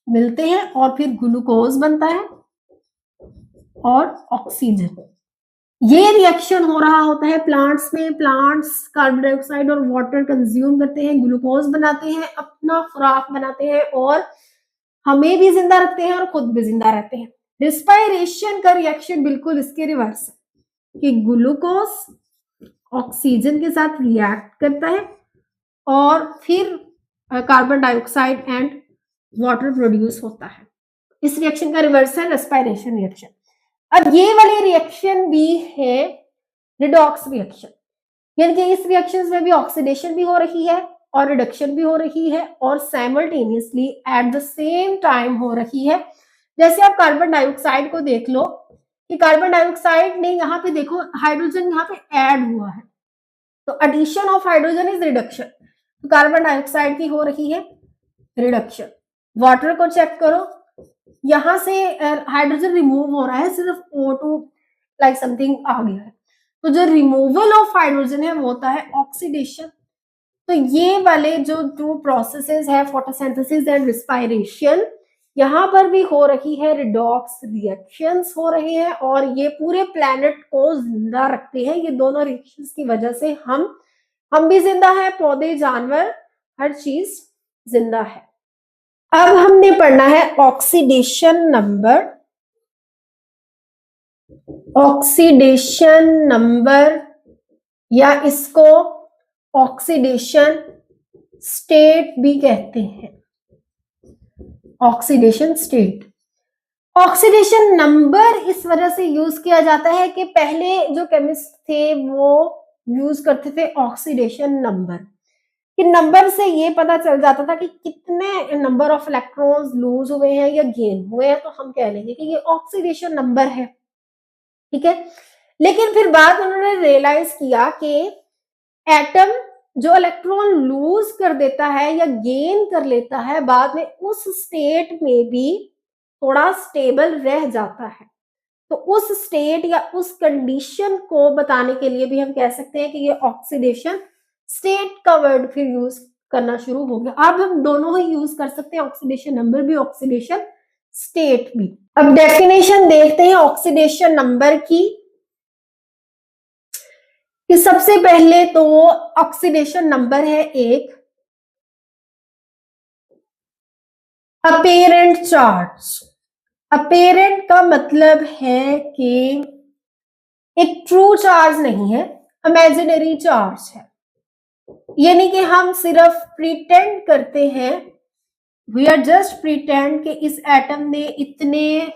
A: मिलते हैं और फिर ग्लूकोज बनता है और ऑक्सीजन। ये रिएक्शन हो रहा होता है प्लांट्स में। प्लांट्स कार्बन डाइऑक्साइड और वाटर कंज्यूम करते हैं, ग्लूकोज बनाते हैं, अपना खुराक बनाते हैं और हमें भी जिंदा रखते हैं और खुद भी जिंदा रहते हैं। रिस्पायरेशन का रिएक्शन बिल्कुल इसके रिवर्स है कि ग्लूकोज ऑक्सीजन के साथ रिएक्ट करता है और फिर carbon dioxide and water produce होता है। इस रिएक्शन का रिवर्स है रेस्पिरेशन रिएक्शन। अब ये वाले रिएक्शन भी है रिडॉक्स रिएक्शन, यानी कि इस रिएक्शन में भी ऑक्सीडेशन भी हो रही है और रिडक्शन भी हो रही है और simultaneously at the same time हो रही है। जैसे आप कार्बन डाइऑक्साइड को देख लो कि कार्बन डाइऑक्साइड ने यहाँ पे देखो हाइड्रोजन यहाँ पे ऐड हुआ है, तो addition of hydrogen is reduction. तो कार्बन डाइऑक्साइड की हो रही है रिडक्शन। वाटर को चेक करो, यहां से हाइड्रोजन रिमूव हो रहा है, सिर्फ O2 लाइक समथिंग आ गया है। तो जो रिमूवल ऑफ हाइड्रोजन है वो होता है ऑक्सीडेशन। तो ये वाले जो टू प्रोसेसेस है फोटोसिंथेसिस एंड रिस्पायरेशन, यहाँ पर भी हो रही है रिडॉक्स रिएक्शंस हो रहे हैं और ये पूरे प्लैनेट को जिंदा रखते हैं। ये दोनों रिएक्शंस की वजह से हम भी जिंदा है, पौधे जानवर हर चीज जिंदा है। अब हमने पढ़ना है ऑक्सीडेशन नंबर। ऑक्सीडेशन नंबर या इसको ऑक्सीडेशन स्टेट भी कहते हैं। ऑक्सीडेशन स्टेट, ऑक्सीडेशन नंबर इस वजह से यूज किया जाता है कि पहले जो केमिस्ट थे वो यूज करते थे ऑक्सीडेशन नंबर, कि नंबर से ये पता चल जाता था कि कितने नंबर ऑफ इलेक्ट्रॉन्स लूज हुए हैं या गेन हुए हैं, तो हम कह लेंगे कि ये ऑक्सीडेशन नंबर है। ठीक है, लेकिन फिर बाद उन्होंने रियलाइज किया कि एटम जो इलेक्ट्रॉन लूज कर देता है या गेन कर लेता है, बाद में उस स्टेट में भी थोड़ा स्टेबल रह जाता है। तो उस स्टेट या उस कंडीशन को बताने के लिए भी हम कह सकते हैं कि ये ऑक्सीडेशन स्टेट का वर्ड फिर यूज करना शुरू हो गया। अब हम दोनों ही यूज कर सकते हैं, ऑक्सीडेशन नंबर भी ऑक्सीडेशन स्टेट भी। अब डेफिनेशन देखते हैं ऑक्सीडेशन नंबर की, कि सबसे पहले तो ऑक्सीडेशन नंबर है एक अपेरेंट चार्ज। अपेरेंट का मतलब है कि एक ट्रू चार्ज नहीं है, इमेजिनरी चार्ज है। यानी कि हम सिर्फ प्रिटेंड करते हैं, वी आर जस्ट प्रिटेंड कि इस एटम ने इतने,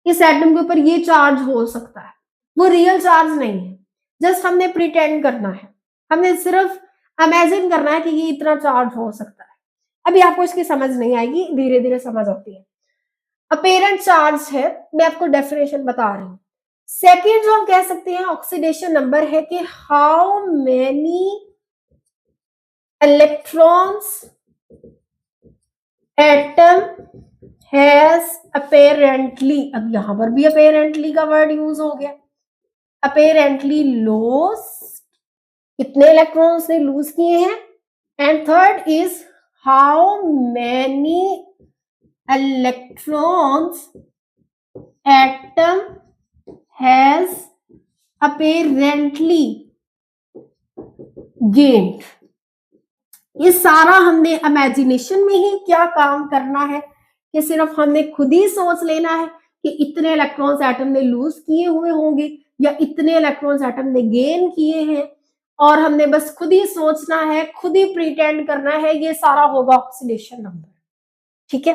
A: इस एटम के ऊपर ये चार्ज हो सकता है, वो रियल चार्ज नहीं है, जस्ट हमने प्रिटेंड करना है, हमने सिर्फ इमेजिन करना है कि ये इतना चार्ज हो सकता है। अभी आपको इसकी समझ नहीं आएगी, धीरे धीरे समझ आती है। अपेरेंट चार्ज है, मैं आपको डेफिनेशन बता रही हूं। सेकेंड जो हम कह सकते हैं ऑक्सीडेशन नंबर है कि how many electrons atom has apparently, अब यहां पर भी अपेरेंटली का वर्ड यूज हो गया, अपेरेंटली लॉस्ट, कितने इलेक्ट्रॉन्स ने लूज किए हैं। And third is how many electrons atom has apparently gained. ये सारा हमने इमेजिनेशन में ही क्या काम करना है कि सिर्फ हमने खुद ही सोच लेना है कि इतने इलेक्ट्रॉन्स एटम ने लूज किए हुए होंगे या इतने इलेक्ट्रॉन्स एटम ने गेन किए हैं, और हमने बस खुद ही सोचना है, खुद ही प्रिटेंड करना है, ये सारा होगा ऑक्सीडेशन नंबर। ठीक है,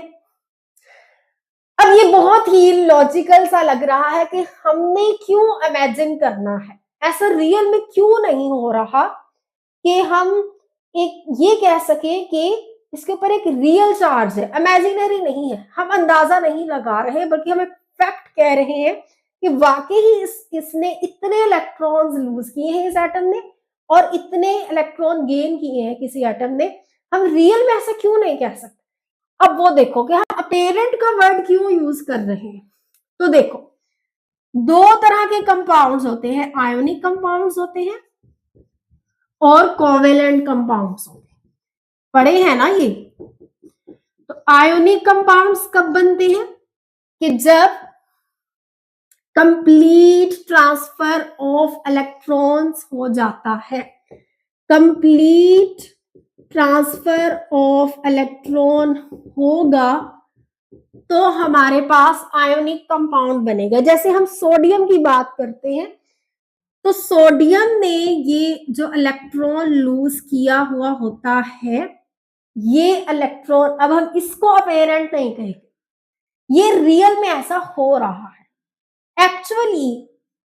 A: अब ये बहुत ही लॉजिकल सा लग रहा है कि हमने क्यों इमेजिन करना है, ऐसा रियल में क्यों नहीं हो रहा कि हम एक ये कह सके कि इसके ऊपर एक रियल चार्ज है, इमेजिनरी नहीं है। हम अंदाजा नहीं लगा रहे बल्कि हम एक फैक्ट कह रहे हैं कि वाकई ही इसने इतने इलेक्ट्रॉन्स लूज किए हैं इस एटम ने और इतने इलेक्ट्रॉन गेन किए हैं किसी एटम ने। हम रियल में ऐसा क्यों नहीं कह सकते। अब वो देखो कि हम अपेरेंट का वर्ड क्यों यूज कर रहे हैं। तो देखो, दो तरह के कंपाउंड्स होते हैं, आयोनिक कंपाउंड्स होते हैं और कोवेलेंट कंपाउंड्स होते हैं, पढ़े हैं ना ये। तो आयोनिक कंपाउंड्स कब बनते हैं कि जब कंप्लीट ट्रांसफर ऑफ इलेक्ट्रॉन्स हो जाता है। कंप्लीट ट्रांसफर ऑफ इलेक्ट्रॉन होगा तो हमारे पास आयोनिक कंपाउंड बनेगा। जैसे हम सोडियम की बात करते हैं तो सोडियम ने ये जो इलेक्ट्रॉन लूज किया हुआ होता है, ये इलेक्ट्रॉन, अब हम इसको अपेरेंट नहीं कहेंगे, ये रियल में ऐसा हो रहा है। एक्चुअली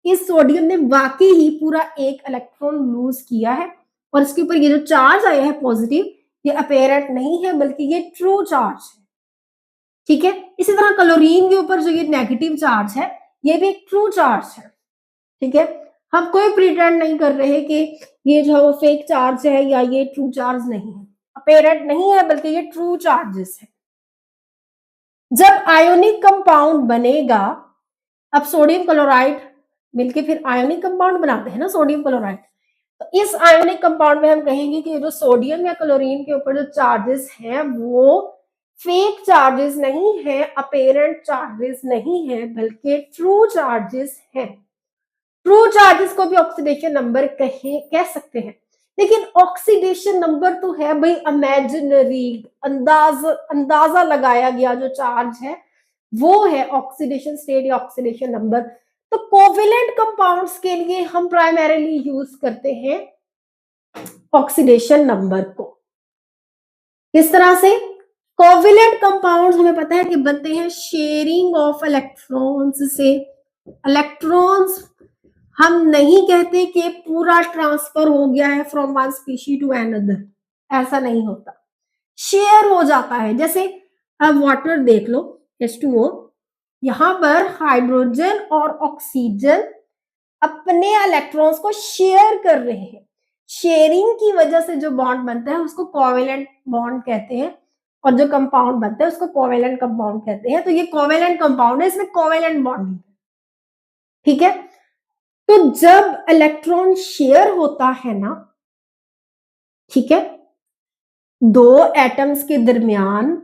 A: इस सोडियम ने वाकई ही पूरा एक इलेक्ट्रॉन लूज किया है और इसके ऊपर ये जो चार्ज आया है पॉजिटिव, ये अपेरेंट नहीं है बल्कि ये ट्रू चार्ज है। ठीक है, इसी तरह क्लोरीन के ऊपर जो ये नेगेटिव चार्ज है, ये भी एक ट्रू चार्ज है। ठीक है, हम कोई प्रिटेंड नहीं कर रहे कि ये जो है वो फेक चार्ज है या ये ट्रू चार्ज नहीं है, अपेरेंट नहीं है बल्कि ये ट्रू चार्जेस है। जब आयोनिक कंपाउंड बनेगा, अब सोडियम क्लोराइड मिलके फिर आयोनिक कंपाउंड बनाते हैं ना, सोडियम क्लोराइड, तो इस आयोनिक कंपाउंड में हम कहेंगे कि जो सोडियम या क्लोरीन के ऊपर जो चार्जेस हैं वो फेक चार्जेस नहीं है, अपेरेंट चार्जेस नहीं है, बल्कि ट्रू चार्जेस हैं। ट्रू चार्जेस को भी ऑक्सीडेशन नंबर कह सकते हैं, लेकिन ऑक्सीडेशन नंबर तो है भाई इमेजिनरी, अंदाजा लगाया गया जो चार्ज है वो है ऑक्सीडेशन स्टेट या ऑक्सीडेशन नंबर। तो कोवेलेंट कंपाउंड्स के लिए हम प्राइमरीली यूज करते हैं ऑक्सीडेशन नंबर को। किस तरह से? कोवेलेंट कंपाउंड्स हमें पता है कि बनते हैं शेयरिंग ऑफ इलेक्ट्रॉन्स से। इलेक्ट्रॉन्स हम नहीं कहते कि पूरा ट्रांसफर हो गया है from one species to another, ऐसा नहीं होता, शेयर हो जाता है। जैसे अब वाटर देख लो, H2O, यहां पर हाइड्रोजन और ऑक्सीजन अपने इलेक्ट्रॉन्स को शेयर कर रहे हैं। शेयरिंग की वजह से जो बॉन्ड बनता है उसको कोवेलेंट बॉन्ड कहते हैं और जो कंपाउंड बनता है उसको कोवेलेंट कंपाउंड कहते हैं। तो ये कोवेलेंट कंपाउंड है, इसमें कोवेलेंट बॉन्डिंग है। ठीक है, तो जब इलेक्ट्रॉन शेयर होता है ना, ठीक है, दो एटम्स के दरमियान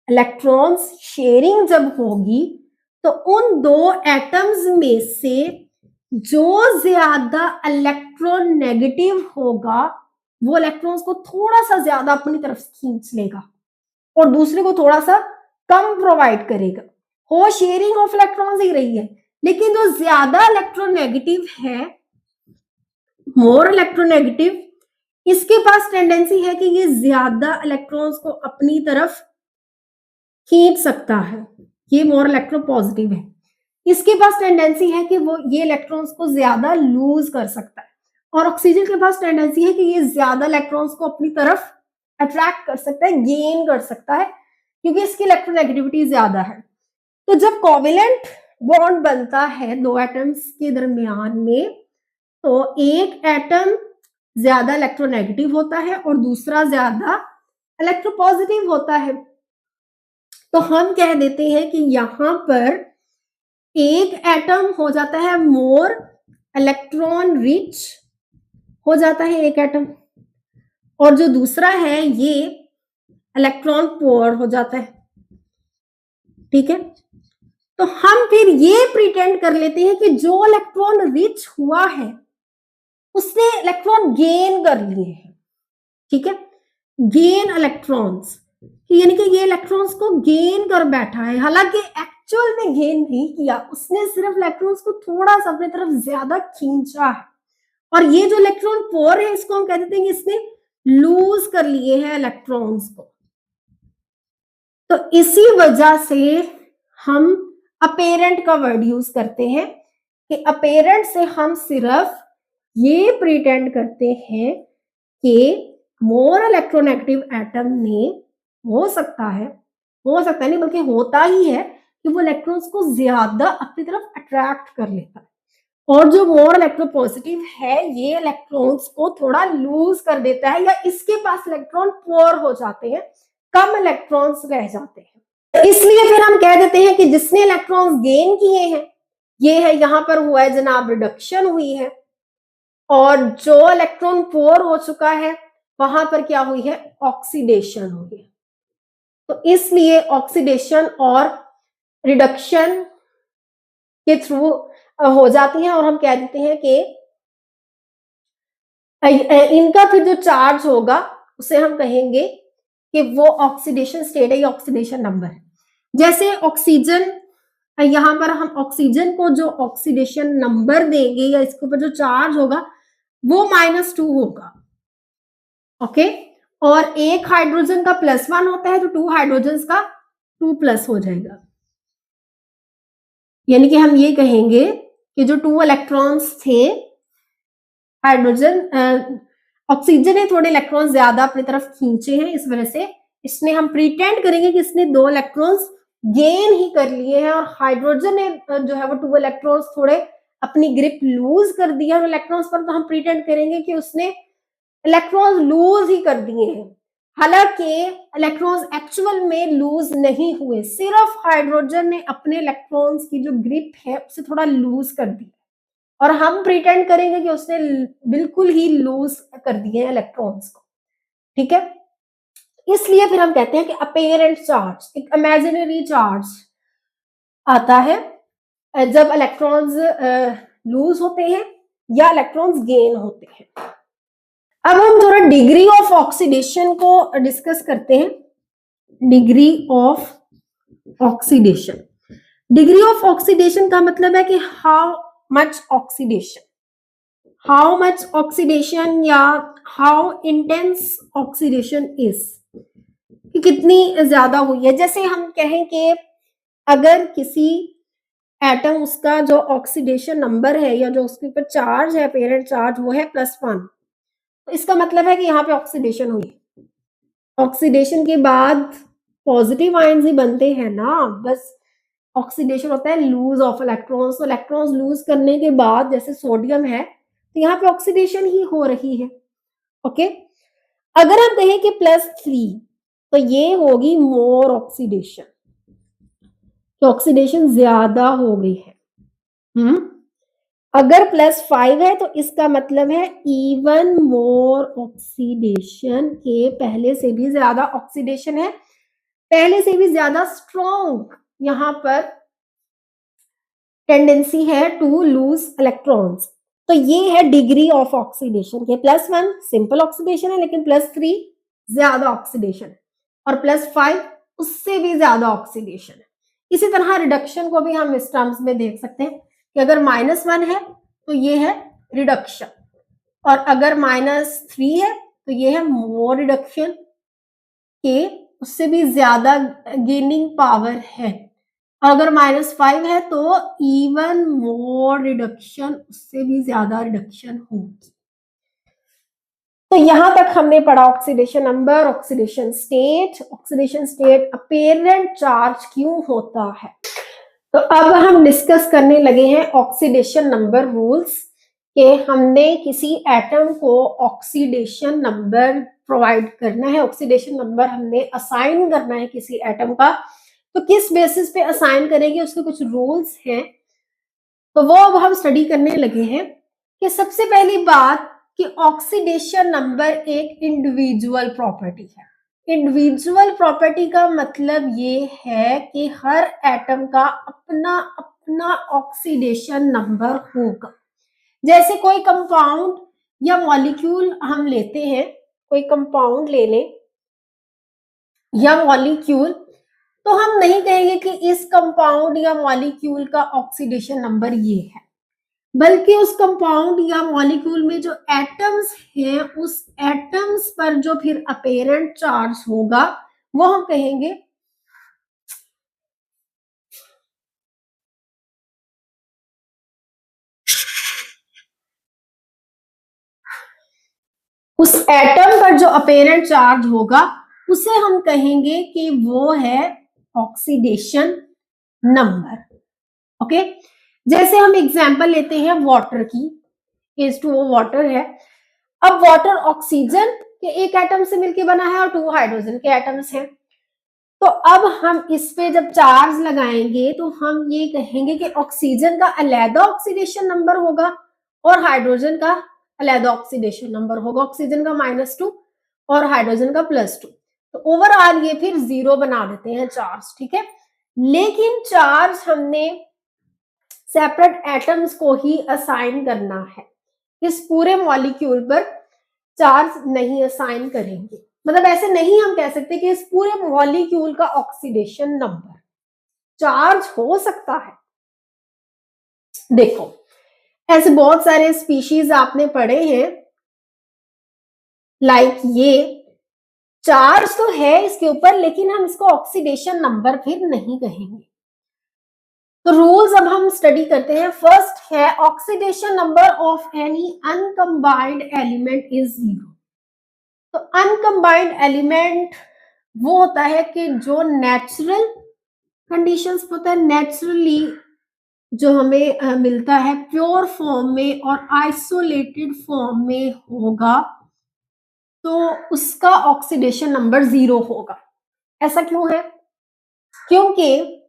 A: इलेक्ट्रॉन्स शेयरिंग जब होगी तो उन दो एटम्स में से जो ज्यादा इलेक्ट्रॉन नेगेटिव होगा वो इलेक्ट्रॉन्स को थोड़ा सा ज्यादा अपनी तरफ खींच लेगा और दूसरे को थोड़ा सा कम प्रोवाइड करेगा। हो शेयरिंग ऑफ इलेक्ट्रॉन्स ही रही है, लेकिन जो ज्यादा इलेक्ट्रोनेगेटिव है, मोर इलेक्ट्रोनेगेटिव, इसके पास टेंडेंसी है कि ये ज्यादा इलेक्ट्रॉन्स को अपनी तरफ खींच सकता है। ये मोर इलेक्ट्रोपॉजिटिव है, इसके पास टेंडेंसी है कि वो ये इलेक्ट्रॉन्स को ज्यादा लूज कर सकता है। और ऑक्सीजन के पास टेंडेंसी है कि ये ज्यादा इलेक्ट्रॉन्स को अपनी तरफ अट्रैक्ट कर सकता है, गेन कर सकता है, क्योंकि इसकी इलेक्ट्रोनेगेटिविटी ज्यादा है। तो जब कोवेलेंट बॉन्ड बनता है दो एटम्स के दरमियान में, तो एक एटम ज्यादा इलेक्ट्रोनेगेटिव होता है और दूसरा ज्यादा इलेक्ट्रोपॉजिटिव होता है। तो हम कह देते हैं कि यहां पर एक एटम हो जाता है मोर इलेक्ट्रॉन रिच हो जाता है एक एटम, और जो दूसरा है ये इलेक्ट्रॉन पुअर हो जाता है। ठीक है, तो हम फिर ये प्रिटेंड कर लेते हैं कि जो इलेक्ट्रॉन रिच हुआ है उसने इलेक्ट्रॉन गेन कर लिए हैं। ठीक है, गेन इलेक्ट्रॉन्स, यानी कि ये इलेक्ट्रॉन्स को गेन कर बैठा है, हालांकि एक्चुअल में गेन नहीं किया, उसने सिर्फ इलेक्ट्रॉन्स को थोड़ा सा अपनी तरफ ज्यादा खींचा है। और ये जो इलेक्ट्रॉन पोर है इसको हम कह देते हैं कि इसने लूज कर लिए हैं इलेक्ट्रॉन्स को। तो इसी वजह से हम अपेरेंट का वर्ड यूज करते हैं कि अपेरेंट से हम सिर्फ ये प्रिटेंड करते हैं कि मोर इलेक्ट्रोनेगेटिव एटम ने हो सकता है नहीं बल्कि होता ही है कि वो इलेक्ट्रॉन्स को ज्यादा अपनी तरफ अट्रैक्ट कर लेता है, और जो मोर इलेक्ट्रोपॉजिटिव है ये इलेक्ट्रॉन्स को थोड़ा लूज कर देता है, या इसके पास इलेक्ट्रॉन पोर हो जाते हैं, कम इलेक्ट्रॉन्स रह जाते हैं। तो इसलिए फिर हम कह देते हैं कि जिसने इलेक्ट्रॉन्स गेन किए हैं, ये है यहां पर हुआ है जनाब रिडक्शन हुई है, और जो इलेक्ट्रॉन पोर हो चुका है वहां पर क्या हुई है, ऑक्सीडेशन हुई है। तो इसलिए ऑक्सीडेशन और रिडक्शन के थ्रू हो जाती हैं और हम कह देते हैं कि इनका फिर जो चार्ज होगा उसे हम कहेंगे कि वो ऑक्सीडेशन स्टेट है या ऑक्सीडेशन नंबर है। जैसे ऑक्सीजन, यहाँ पर हम ऑक्सीजन को जो ऑक्सीडेशन नंबर देंगे या इसके ऊपर जो चार्ज होगा वो -2 होगा। ओके, और एक हाइड्रोजन का +1 होता है तो 2 हाइड्रोजन का 2+ हो जाएगा। यानी कि हम ये कहेंगे कि जो 2 इलेक्ट्रॉन्स थे, हाइड्रोजन ऑक्सीजन ने थोड़े इलेक्ट्रॉन ज्यादा अपनी तरफ खींचे हैं, इस वजह से इसने, हम प्रीटेंड करेंगे कि इसने 2 इलेक्ट्रॉन्स गेन ही कर लिए हैं, और हाइड्रोजन ने जो है वो 2 इलेक्ट्रॉन्स थोड़े अपनी ग्रिप लूज कर दिया है इलेक्ट्रॉन्स पर, तो हम प्रीटेंड करेंगे कि उसने इलेक्ट्रॉन्स लूज ही कर दिए हैं। हालांकि इलेक्ट्रॉन्स एक्चुअल में लूज नहीं हुए, सिर्फ हाइड्रोजन ने अपने इलेक्ट्रॉन्स की जो ग्रिप है उसे थोड़ा लूज कर दी, और हम प्रिटेंड करेंगे कि उसने बिल्कुल ही लूज कर दिए हैं इलेक्ट्रॉन्स को। ठीक है, इसलिए फिर हम कहते हैं कि अपेरेंट चार्ज, एक इमेजिनरी चार्ज आता है जब इलेक्ट्रॉन्स लूज होते हैं या इलेक्ट्रॉन्स गेन होते हैं। अब हम थोड़ा डिग्री ऑफ ऑक्सीडेशन को डिस्कस करते हैं। Degree of oxidation, degree of oxidation का मतलब है कि how much oxidation, how much oxidation या हाउ इंटेंस ऑक्सीडेशन इज, कि कितनी ज्यादा हुई है। जैसे हम कहें कि अगर किसी एटम, उसका जो ऑक्सीडेशन नंबर है या जो उसके ऊपर चार्ज है, पेरेंट चार्ज, वो है +1, तो इसका मतलब है कि यहाँ पे ऑक्सीडेशन हुई। ऑक्सीडेशन के बाद पॉजिटिव आयन्स ही बनते हैं ना, बस ऑक्सीडेशन होता है लूज ऑफ इलेक्ट्रॉन्स। तो इलेक्ट्रॉन्स लूज करने के बाद, जैसे सोडियम है, तो यहाँ पे ऑक्सीडेशन ही हो रही है। ओके, अगर हम कहें कि +3, तो ये होगी मोर ऑक्सीडेशन, तो ऑक्सीडेशन ज्यादा हो गई है। अगर +5 है तो इसका मतलब है इवन मोर ऑक्सीडेशन, के पहले से भी ज्यादा ऑक्सीडेशन है, पहले से भी ज्यादा स्ट्रॉन्ग यहाँ पर टेंडेंसी है टू लूज इलेक्ट्रॉन्स। तो ये है डिग्री ऑफ ऑक्सीडेशन के। +1 सिंपल ऑक्सीडेशन है, लेकिन +3 ज्यादा ऑक्सीडेशन, और +5 उससे भी ज्यादा ऑक्सीडेशन है। इसी तरह रिडक्शन को भी हम इस टर्म्स में देख सकते हैं कि अगर -1 है तो ये है रिडक्शन, और अगर -3 है तो ये है मोर रिडक्शन, के उससे भी ज्यादा गेनिंग पावर है। अगर -5 है तो इवन मोर रिडक्शन, उससे भी ज्यादा रिडक्शन होगी। तो यहां तक हमने पढ़ा oxidation number, oxidation state. Oxidation state apparent charge क्यों होता है। तो अब हम डिस्कस करने लगे हैं ऑक्सीडेशन नंबर रूल्स, कि हमने किसी एटम को ऑक्सीडेशन नंबर प्रोवाइड करना है, ऑक्सीडेशन नंबर हमने असाइन करना है किसी एटम का, तो किस बेसिस पे असाइन करेंगे, उसके कुछ रूल्स हैं। तो वो अब हम स्टडी करने लगे हैं। कि सबसे पहली बात कि ऑक्सीडेशन नंबर एक इंडिविजुअल प्रॉपर्टी है। इंडिविजुअल प्रॉपर्टी का मतलब ये है कि हर एटम का अपना अपना ऑक्सीडेशन नंबर होगा। जैसे कोई कंपाउंड या मॉलिक्यूल हम लेते हैं, कोई कंपाउंड ले लें या मॉलिक्यूल, तो हम नहीं कहेंगे कि इस कंपाउंड या मॉलिक्यूल का ऑक्सीडेशन नंबर ये है, बल्कि उस कंपाउंड या मॉलिक्यूल में जो एटम्स हैं, उस एटम्स पर जो फिर अपेरेंट चार्ज होगा वो हम कहेंगे उस एटम पर जो अपेरेंट चार्ज होगा उसे हम कहेंगे कि वो है ऑक्सीडेशन नंबर। ओके, जैसे हम एग्जांपल लेते हैं वाटर की, H2O वाटर है। अब वाटर ऑक्सीजन के एक एटम से मिलकर बना है और 2 हाइड्रोजन के एटम्स हैं। तो अब हम इस पे जब चार्ज लगाएंगे तो हम ये कहेंगे कि ऑक्सीजन का अलग ऑक्सीडेशन नंबर होगा और हाइड्रोजन का अलग ऑक्सीडेशन नंबर होगा। ऑक्सीजन का -2 और हाइड्रोजन का +2, तो ओवरऑल ये फिर 0 बना देते हैं चार्ज। ठीक है, लेकिन चार्ज हमने सेपरेट एटम्स को ही असाइन करना है, इस पूरे मॉलिक्यूल पर चार्ज नहीं असाइन करेंगे। मतलब ऐसे नहीं हम कह सकते कि इस पूरे मॉलिक्यूल का ऑक्सीडेशन नंबर चार्ज हो सकता है। देखो ऐसे बहुत सारे स्पीशीज आपने पढ़े हैं, लाइक ये चार्ज तो है इसके ऊपर, लेकिन हम इसको ऑक्सीडेशन नंबर फिर नहीं कहेंगे। तो रूल्स अब हम स्टडी करते हैं। फर्स्ट है oxidation number of any uncombined element is 0। तो अनकंबाइंड एलिमेंट वो होता है कि जो नेचुरल कंडीशंस होता है, नेचुरली जो हमें मिलता है प्योर फॉर्म में और आइसोलेटेड फॉर्म में होगा, तो उसका ऑक्सीडेशन नंबर 0 होगा। ऐसा क्यों है? क्योंकि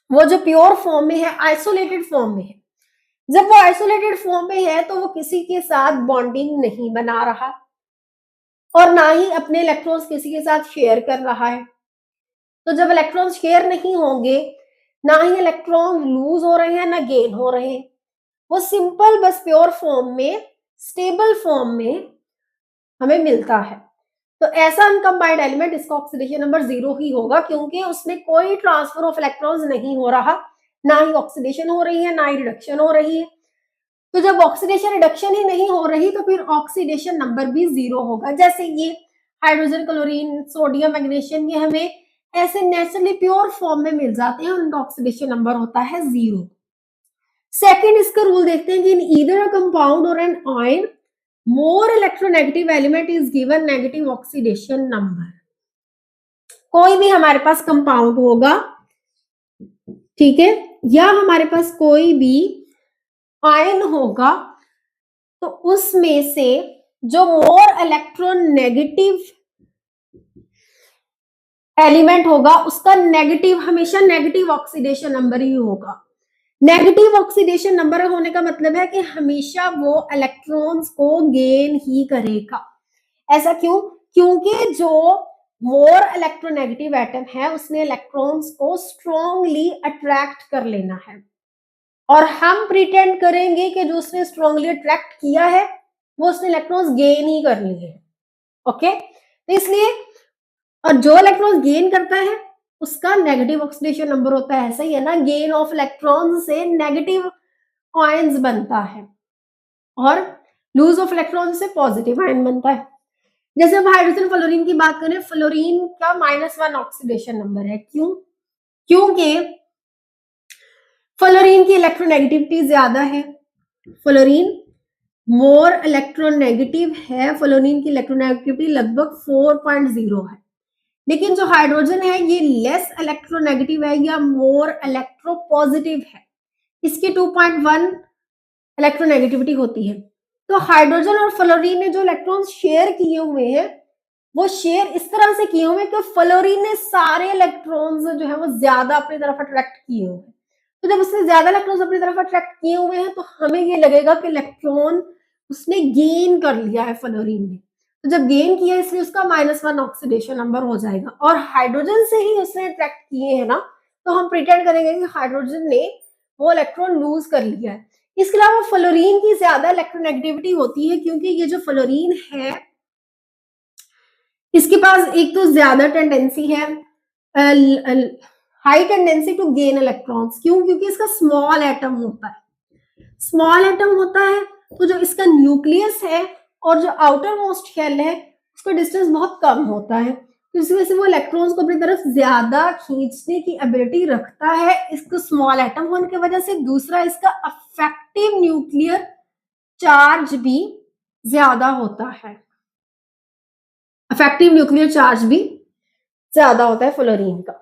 A: वो जो प्योर फॉर्म में है आइसोलेटेड फॉर्म में है। जब वो आइसोलेटेड फॉर्म में है तो वो किसी के साथ बॉन्डिंग नहीं बना रहा और ना ही अपने इलेक्ट्रॉन्स किसी के साथ शेयर कर रहा है। तो जब इलेक्ट्रॉन्स शेयर नहीं होंगे, ना ही इलेक्ट्रॉन लूज हो रहे हैं ना गेन हो रहे हैं, वो सिंपल बस प्योर फॉर्म में स्टेबल फॉर्म में हमें मिलता है। तो ऐसा अनकंबाइंड एलिमेंट इसका ऑक्सीडेशन नंबर 0 ही होगा, क्योंकि उसमें कोई ट्रांसफर ऑफ इलेक्ट्रॉन्स नहीं हो रहा, ना ही ऑक्सीडेशन हो रही है ना ही रिडक्शन हो रही है। तो जब ऑक्सीडेशन रिडक्शन ही नहीं हो रही तो फिर ऑक्सीडेशन नंबर भी 0 होगा। जैसे ये हाइड्रोजन, क्लोरीन, सोडियम, मैग्नीशियम, ये हमें ऐसे नेचुरली प्योर फॉर्म में मिल जाते हैं, उनका ऑक्सीडेशन नंबर होता है 0। सेकेंड इसका रूल देखते हैं कि in either a compound or an ion more electronegative element is given negative oxidation number. कोई भी हमारे पास कंपाउंड होगा, ठीक है, या हमारे पास कोई भी आयन होगा, तो उसमें से जो मोर इलेक्ट्रोनेगेटिव एलिमेंट होगा उसका नेगेटिव, हमेशा नेगेटिव ऑक्सीडेशन नंबर ही होगा। नेगेटिव ऑक्सीडेशन नंबर होने का मतलब है कि हमेशा वो इलेक्ट्रॉन्स को गेन ही करेगा। ऐसा क्यों? क्योंकि जो मोर इलेक्ट्रोनेगेटिव एटम है उसने इलेक्ट्रॉन्स को स्ट्रांगली अट्रैक्ट कर लेना है, और हम प्रिटेंड करेंगे कि जो उसने स्ट्रांगली अट्रैक्ट किया है वो उसने इलेक्ट्रॉन्स गेन ही कर लिए हैं। ओके, तो इसलिए और जो इलेक्ट्रॉन्स गेन करता है उसका नेगेटिव ऑक्सीडेशन नंबर होता है। ऐसा ही है ना, गेन ऑफ इलेक्ट्रॉन से नेगेटिव आयंस बनता है और लूज ऑफ इलेक्ट्रॉन से पॉजिटिव आयन बनता है। जैसे हम हाइड्रोजन फ्लोरीन की बात करें, फ्लोरीन का -1 ऑक्सीडेशन नंबर है। क्यों? क्योंकि फ्लोरीन की इलेक्ट्रोनेगेटिविटी ज्यादा है, फ्लोरीन मोर इलेक्ट्रोनेगेटिव है, फ्लोरीन की इलेक्ट्रोनेगेटिविटी लगभग 4.0 है। लेकिन जो हाइड्रोजन है ये लेस इलेक्ट्रोनेगेटिव है या मोर इलेक्ट्रोपॉजिटिव है, इसकी 2.1 इलेक्ट्रोनेगेटिविटी होती है। तो हाइड्रोजन और फ्लोरीन ने जो इलेक्ट्रॉन्स शेयर किए हुए हैं वो शेयर इस तरह से किए हुए हैं कि फ्लोरीन ने सारे इलेक्ट्रॉन्स जो है वो ज्यादा अपनी तरफ अट्रैक्ट किए हुए हैं। तो जब उसने ज्यादा इलेक्ट्रॉन्स अपनी तरफ अट्रैक्ट किए हुए हैं तो हमें ये लगेगा कि इलेक्ट्रॉन उसने गेन कर लिया है फ्लोरीन ने। तो जब गेन किया इसलिए उसका -1 ऑक्सीडेशन नंबर हो जाएगा, और हाइड्रोजन से ही उसने अट्रैक्ट किए हैं ना, तो हम प्रिटेंड करेंगे कि हाइड्रोजन ने वो इलेक्ट्रॉन लूज कर लिया है। इसके अलावा फ्लोरीन की ज्यादा इलेक्ट्रोनेगेटिविटी होती है, क्योंकि ये जो फ्लोरीन है इसके पास एक तो ज्यादा टेंडेंसी है, high tendency to gain electrons. क्यों? क्योंकि इसका स्मॉल एटम होता है। स्मॉल एटम होता है तो जो इसका न्यूक्लियस है और जो आउटर मोस्ट शेल है उसका डिस्टेंस बहुत कम होता है, तो इस वजह से वो इलेक्ट्रॉन्स को अपनी तरफ ज्यादा खींचने की एबिलिटी रखता है, इसको स्मॉल एटम होने की वजह से। दूसरा, इसका अफेक्टिव न्यूक्लियर चार्ज भी ज्यादा होता है, अफेक्टिव न्यूक्लियर चार्ज भी ज्यादा होता है फ्लोरीन का।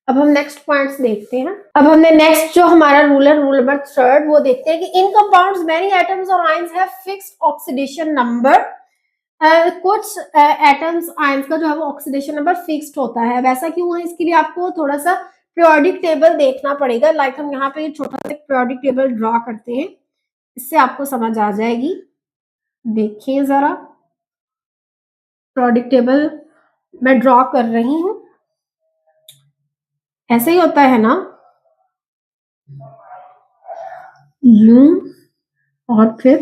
A: अब हम नेक्स्ट पॉइंट्स देखते हैं। अब हमने नेक्स्ट जो हमारा रूल है, रूल नंबर 3, वो देखते हैं कि इन कंपाउंड्स मेनी एटम्स और ions have fixed oxidation number. कुछ एटम्स आयंस का जो है वो ऑक्सीडेशन नंबर फिक्स्ड होता है। वैसा क्यों है? इसके लिए आपको थोड़ा सा पीरियोडिक टेबल देखना पड़ेगा। लाइक हम यहाँ पे छोटा सा पीरियोडिक टेबल ड्रॉ करते हैं, इससे आपको समझ आ जाएगी। देखिए जरा, पीरियोडिक टेबल मैं ड्रॉ कर रही हूँ, ऐसे ही होता है ना। यू, और फिर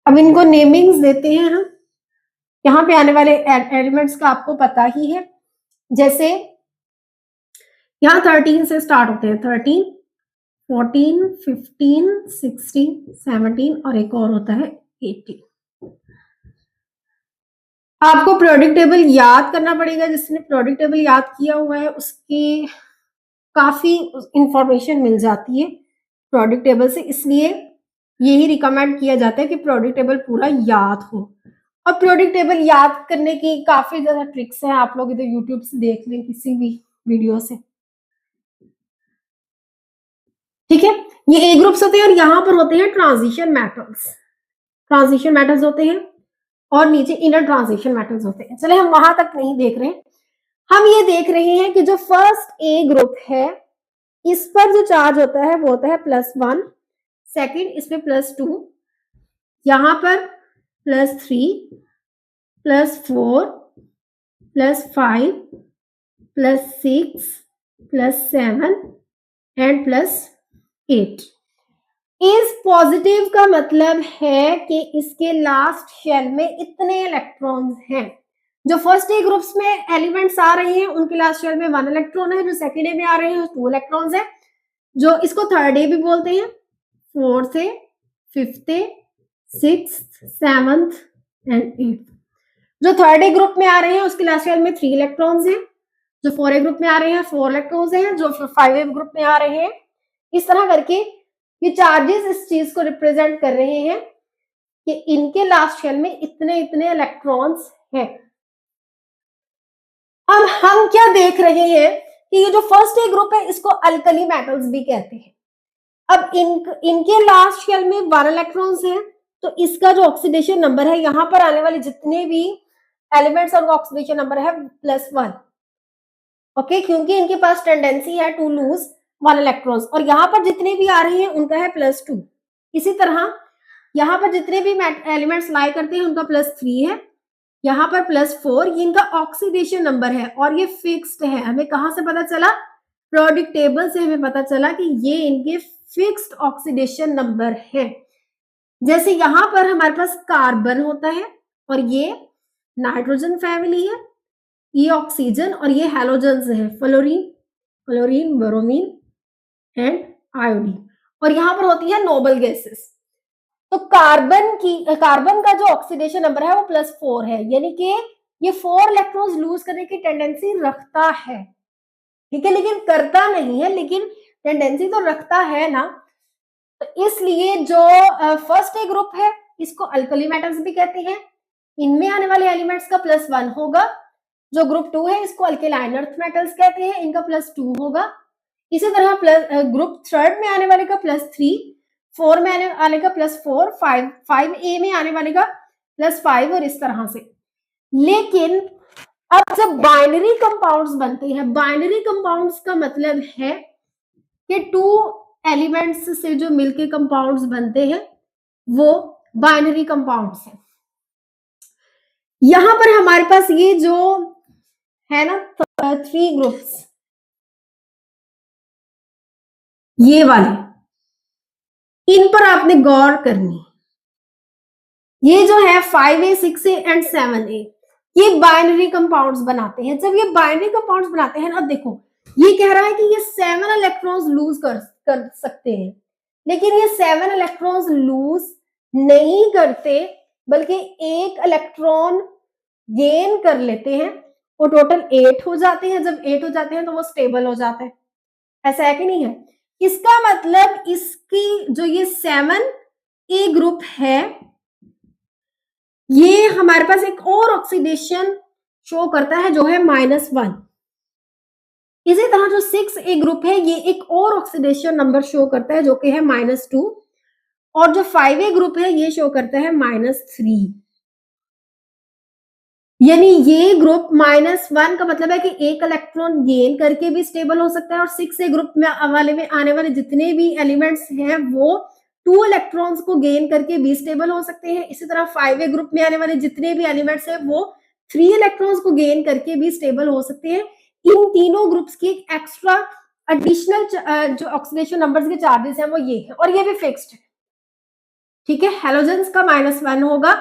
A: अब इनको नेमिंग्स देते हैं हम। यहाँ पे आने वाले एलिमेंट्स का आपको पता ही है, जैसे यहाँ 13 से स्टार्ट होते हैं, 13, 14, 15, 16, 17 और एक और होता है 18। आपको प्रोडक्ट टेबल याद करना पड़ेगा। जिसने प्रोडक्ट टेबल याद किया हुआ है उसकी काफी इंफॉर्मेशन मिल जाती है प्रोडक्ट टेबल से, इसलिए यही रिकमेंड किया जाता है कि प्रोडक्ट टेबल पूरा याद हो। और प्रोडक्ट टेबल याद करने की काफी ज्यादा ट्रिक्स हैं, आप लोग इधर यूट्यूब से देख लें किसी भी वीडियो से, ठीक है। ये ए ग्रुप्स होते हैं और यहाँ पर होते हैं ट्रांजिशन मेटल्स। ट्रांजिशन मेटल्स होते हैं और नीचे इनर ट्रांजिशन मेटल्स होते हैं। चले हम वहां तक नहीं देख रहे, हम ये देख रहे हैं कि जो फर्स्ट ए ग्रुप है इस पर जो चार्ज होता है वो होता है +1, सेकंड इसमें +2, यहां पर +3, +4, +5, +6, +7 एंड +8। इस पॉजिटिव का मतलब है कि इसके लास्ट शेल में इतने इलेक्ट्रॉन्स हैं। जो फर्स्ट ए ग्रुप्स में एलिमेंट्स आ रहे हैं उनके लास्ट शेल में 1 इलेक्ट्रॉन है, जो सेकेंड ए में आ रहे हैं 2 इलेक्ट्रॉन्स है, जो इसको थर्ड ए भी बोलते हैं, fourth A, fifth A, sixth, seventh and eighth. जो थर्ड ए ग्रुप में आ रहे हैं उसके लास्ट शेल में 3 इलेक्ट्रॉन्स हैं, जो 4 ए ग्रुप में आ रहे हैं 4 इलेक्ट्रॉन्स हैं, जो 5 ए ग्रुप में आ रहे हैं। इस तरह करके ये चार्जेस इस चीज को रिप्रेजेंट कर रहे हैं कि इनके लास्ट शेल में इतने इतने इलेक्ट्रॉन्स हैं। अब हम क्या देख रहे हैं कि ये जो फर्स्ट ए ग्रुप है इसको अल्कली मेटल्स भी कहते हैं। अब इनके लास्ट शेल में 1 इलेक्ट्रॉन्स हैं, तो इसका जो ऑक्सीडेशन नंबर है यहाँ पर आने वाले जितने भी एलिमेंट्स का ऑक्सीडेशन नंबर है +1, ओके, क्योंकि इनके पास टेंडेंसी है टू लूज 1 इलेक्ट्रॉन्स, और यहाँ पर जितने भी आ रहे हैं उनका है +2। इसी तरह यहाँ पर जितने भी एलिमेंट्स लाई करते हैं उनका +3 है, यहाँ पर +4, ये इनका ऑक्सीडेशन नंबर है और ये फिक्स्ड है। हमें कहां से पता चला? प्रोडक्ट टेबल से हमें पता चला कि ये इनके फिक्स्ड ऑक्सीडेशन नंबर है। जैसे यहाँ पर हमारे पास कार्बन होता है और ये नाइट्रोजन फैमिली है, ये ऑक्सीजन और ये हैलोजेंस है, फ्लोरीन, ब्रोमीन एंड आयोडीन, और यहाँ पर होती है नोबल गैसेस। तो कार्बन का जो ऑक्सीडेशन नंबर है वो +4 है, यानी कि ये 4 इलेक्ट्रॉन्स लूज करने की टेंडेंसी रखता है, ठीक है, लेकिन करता नहीं है, लेकिन टेंडेंसी तो रखता है ना। तो इसलिए जो फर्स्ट ए ग्रुप है इसको अल्कली मेटल्स भी कहते हैं। इनमें आने वाले एलिमेंट्स का +1 होगा। जो ग्रुप 2 है इसको अल्केलाइन अर्थ मेटल्स कहते हैं, इनका +2 होगा। इसी तरह ग्रुप थर्ड में आने वाले का +3, 4 में आने वाले का +4, 5 ए में आने वाले का +5 और इस तरह से। लेकिन अब जब बाइनरी कंपाउंड्स बनते हैं, बाइनरी कंपाउंड्स का मतलब है कि 2 एलिमेंट्स से जो मिलके कंपाउंड्स बनते हैं वो बाइनरी कंपाउंड्स हैं। यहां पर हमारे पास ये जो है ना 3 ग्रुप्स, ये वाले, इन पर आपने गौर करनी। ये जो है 5A, 6A एंड 7A, ये बाइनरी कंपाउंड्स बनाते हैं। जब ये बाइनरी कंपाउंड्स बनाते हैं ना, अब देखो ये कह रहा है कि ये 7 इलेक्ट्रॉन्स लूज कर सकते हैं, लेकिन ये 7 इलेक्ट्रॉन्स लूज नहीं करते, बल्कि 1 इलेक्ट्रॉन गेन कर लेते हैं और टोटल 8 हो जाते हैं। जब 8 हो जाते हैं तो वो स्टेबल हो जाता है। ऐसा है कि नहीं है? इसका मतलब इसकी जो ये 7A ग्रुप है, ये हमारे पास एक और ऑक्सीडेशन शो करता है जो है -1। इसी तरह जो 6A ग्रुप है ये एक और ऑक्सीडेशन नंबर शो करता है जो कि है -2, और जो 5A ग्रुप है ये शो करता है -3। यानी ये ग्रुप -1 का मतलब है कि 1 इलेक्ट्रॉन गेन करके भी स्टेबल हो सकता है, और 6A ग्रुप में आने वाले जितने भी एलिमेंट्स हैं वो 2 इलेक्ट्रॉन्स को गेन करके भी स्टेबल हो सकते हैं। इसी तरह 5A ग्रुप में आने वाले जितने भी एलिमेंट्स हैं वो 3 इलेक्ट्रॉन्स को गेन करके भी स्टेबल हो सकते हैं। इन तीनों ग्रुप्स की एक एक्स्ट्रा एडिशनल जो ऑक्सीडेशन नंबर्स के चार्जेस हैं वो ये है, और ये भी फिक्स्ड है, ठीक है। हेलोजेंस का -1 होगा,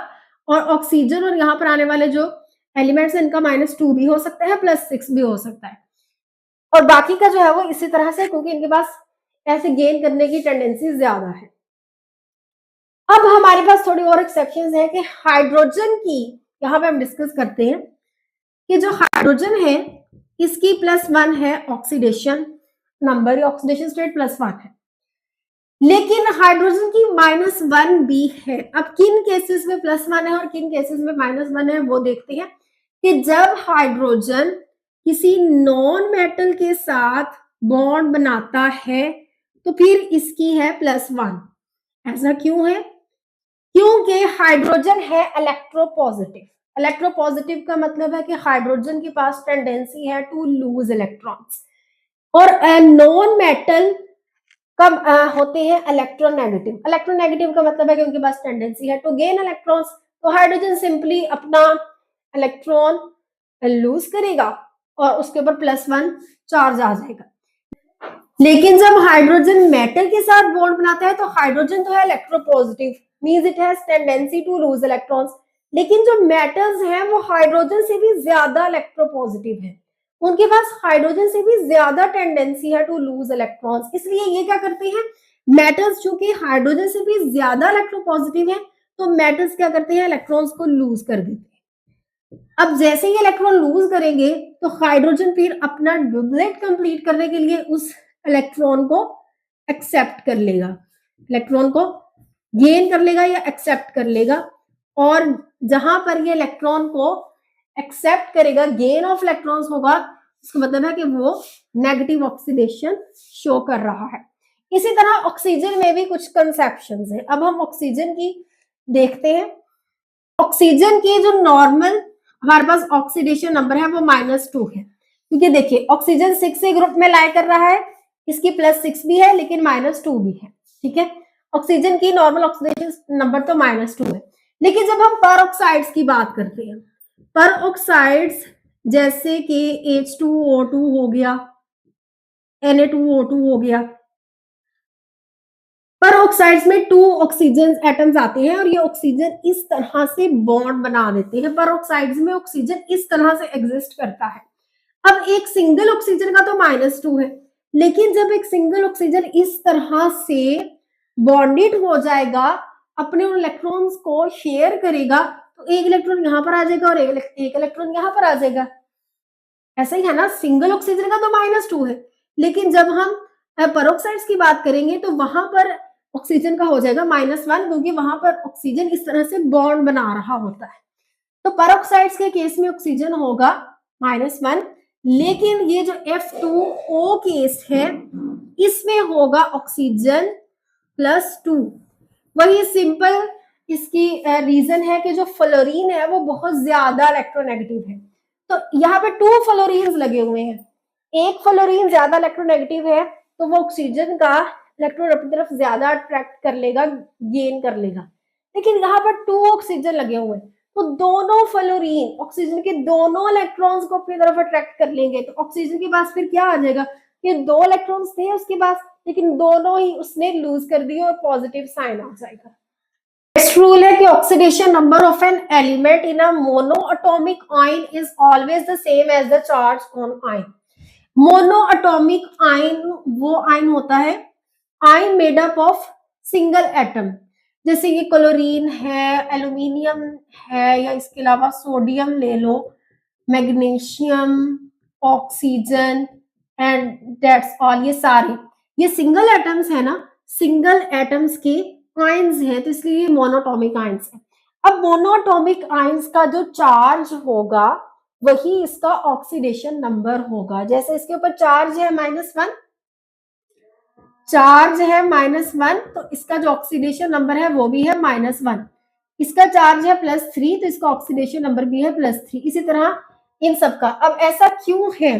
A: और ऑक्सीजन और यहाँ पर आने वाले जो एलिमेंट्स हैं इनका -2 भी हो सकता है, +6 भी हो सकता है, और बाकी का जो है वो इसी तरह से, क्योंकि इनके पास ऐसे गेन करने की टेंडेंसी ज्यादा है। अब हमारे पास थोड़ी और एक्सेप्शंस है कि हाइड्रोजन की, यहाँ पे हम डिस्कस करते हैं कि जो हाइड्रोजन है इसकी +1 है ऑक्सीडेशन नंबर, या ऑक्सीडेशन स्टेट +1 है, लेकिन हाइड्रोजन की -1 भी है। अब किन केसेस में +1 है और किन केसेस में -1 है वो देखते हैं, कि जब हाइड्रोजन किसी नॉन मेटल के साथ बॉन्ड बनाता है तो फिर इसकी है +1। ऐसा क्यों है? क्योंकि हाइड्रोजन है इलेक्ट्रोपॉजिटिव। इलेक्ट्रोपॉजिटिव का मतलब है कि हाइड्रोजन के पास टेंडेंसी है टू लूज इलेक्ट्रॉन्स, और नॉन मेटल कब होते हैं इलेक्ट्रोनेगेटिव। इलेक्ट्रोनेगेटिव का मतलब है कि उनके पास टेंडेंसी है टू गेन इलेक्ट्रॉन्स, तो हाइड्रोजन सिंपली अपना इलेक्ट्रॉन लूज करेगा और उसके ऊपर +1 चार्ज आ जाएगा। लेकिन जब हाइड्रोजन मेटल के साथ बॉन्ड बनाता है तो हाइड्रोजन तो है electropositive, means it has tendency to lose electrons, लेकिन जो मेटल्स हैं वो हाइड्रोजन से भी ज्यादा इलेक्ट्रोपॉजिटिव है, उनके पास हाइड्रोजन से भी ज्यादा टेंडेंसी है टू लूज इलेक्ट्रॉन्स। इसलिए ये क्या करते हैं, मेटल्स चूंकि हाइड्रोजन से भी ज्यादा इलेक्ट्रोपॉजिटिव है तो मेटल्स क्या करते हैं, इलेक्ट्रॉन्स को लूज कर देते हैं। अब जैसे ही इलेक्ट्रॉन लूज करेंगे तो हाइड्रोजन फिर अपना डुबलेट कंप्लीट करने के लिए उस इलेक्ट्रॉन को एक्सेप्ट कर लेगा, इलेक्ट्रॉन को गेन कर लेगा या एक्सेप्ट कर लेगा, और जहां पर ये इलेक्ट्रॉन को एक्सेप्ट करेगा, गेन ऑफ इलेक्ट्रॉन्स होगा, इसका मतलब है कि वो नेगेटिव ऑक्सीडेशन शो कर रहा है। इसी तरह ऑक्सीजन में भी कुछ कंसेप्शंस हैं। अब हम ऑक्सीजन की देखते हैं। ऑक्सीजन की जो नॉर्मल हमारे पास ऑक्सीडेशन नंबर है वो -2 है, क्योंकि देखिए ऑक्सीजन 6 ग्रुप में लाई कर रहा है, इसकी +6 भी है लेकिन -2 भी है, ठीक है। ऑक्सीजन की नॉर्मल ऑक्सीडेशन नंबर तो -2 है, लेकिन जब हम परऑक्साइड्स की बात करते हैं, परऑक्साइड्स जैसे कि H2O2 हो गया, Na2O2 हो गया, पर ऑक्साइड्स में 2 ऑक्सीजन एटम्स आते हैं और ये ऑक्सीजन इस तरह से बॉन्ड बना देते हैं। पर ऑक्साइड्स में ऑक्सीजन इस तरह से एग्जिस्ट करता है। अब एक सिंगल ऑक्सीजन का तो -2 है, लेकिन जब एक सिंगल ऑक्सीजन इस तरह से बॉन्डेड हो जाएगा, अपने इलेक्ट्रॉन्स को शेयर करेगा, तो एक इलेक्ट्रॉन यहाँ पर आ जाएगा और एक इलेक्ट्रॉन यहाँ पर आ जाएगा। ऐसा ही है ना, सिंगल ऑक्सीजन का तो -2 है, लेकिन जब हम परऑक्साइड्स की बात करेंगे तो वहां पर ऑक्सीजन का हो जाएगा -1, क्योंकि वहां पर ऑक्सीजन इस तरह से बॉन्ड बना रहा होता है। तो परऑक्साइड्स के केस में ऑक्सीजन होगा -1, लेकिन ये जो F2O केस है इसमें होगा ऑक्सीजन +2। वही सिंपल इसकी रीजन है कि जो फ्लोरीन है वो बहुत ज्यादा इलेक्ट्रोनेगेटिव है, तो यहाँ पे 2 फ्लोरीन्स लगे हुए हैं, एक फ्लोरीन ज्यादा इलेक्ट्रोनेगेटिव है तो वो ऑक्सीजन का इलेक्ट्रॉन अपनी तरफ ज्यादा अट्रैक्ट कर लेगा, गेन कर लेगा, लेकिन यहाँ पर 2 ऑक्सीजन लगे हुए हैं तो दोनों फ्लोरीन ऑक्सीजन के दोनों इलेक्ट्रॉन्स को अपनी तरफ अट्रैक्ट कर लेंगे, तो ऑक्सीजन के पास फिर क्या आ जाएगा, ये 2 इलेक्ट्रॉन्स थे उसके पास लेकिन दोनों ही उसने लूज कर दिए और पॉजिटिव साइन आ जाएगा। नेक्स्ट रूल है कि oxidation number of an element in a monoatomic ion is always the same as the charge on ion. Monoatomic ion वो आयन होता है, ion made up of single atom, जैसे ये chlorine है, aluminium है, या इसके अलावा सोडियम ले लो, magnesium, oxygen and that's all, ये सारे ये सिंगल एटम्स है ना, सिंगल एटम्स के आयंस हैं, तो इसलिए ये मोनोटॉमिक आयंस है। अब मोनोटॉमिक आयंस का जो चार्ज होगा वही इसका ऑक्सीडेशन नंबर होगा। जैसे इसके ऊपर चार्ज है -1, चार्ज है -1, तो इसका जो ऑक्सीडेशन नंबर है वो भी है -1। इसका चार्ज है +3 तो इसका ऑक्सीडेशन नंबर भी है +3। इसी तरह इन सब का। अब ऐसा क्यों है?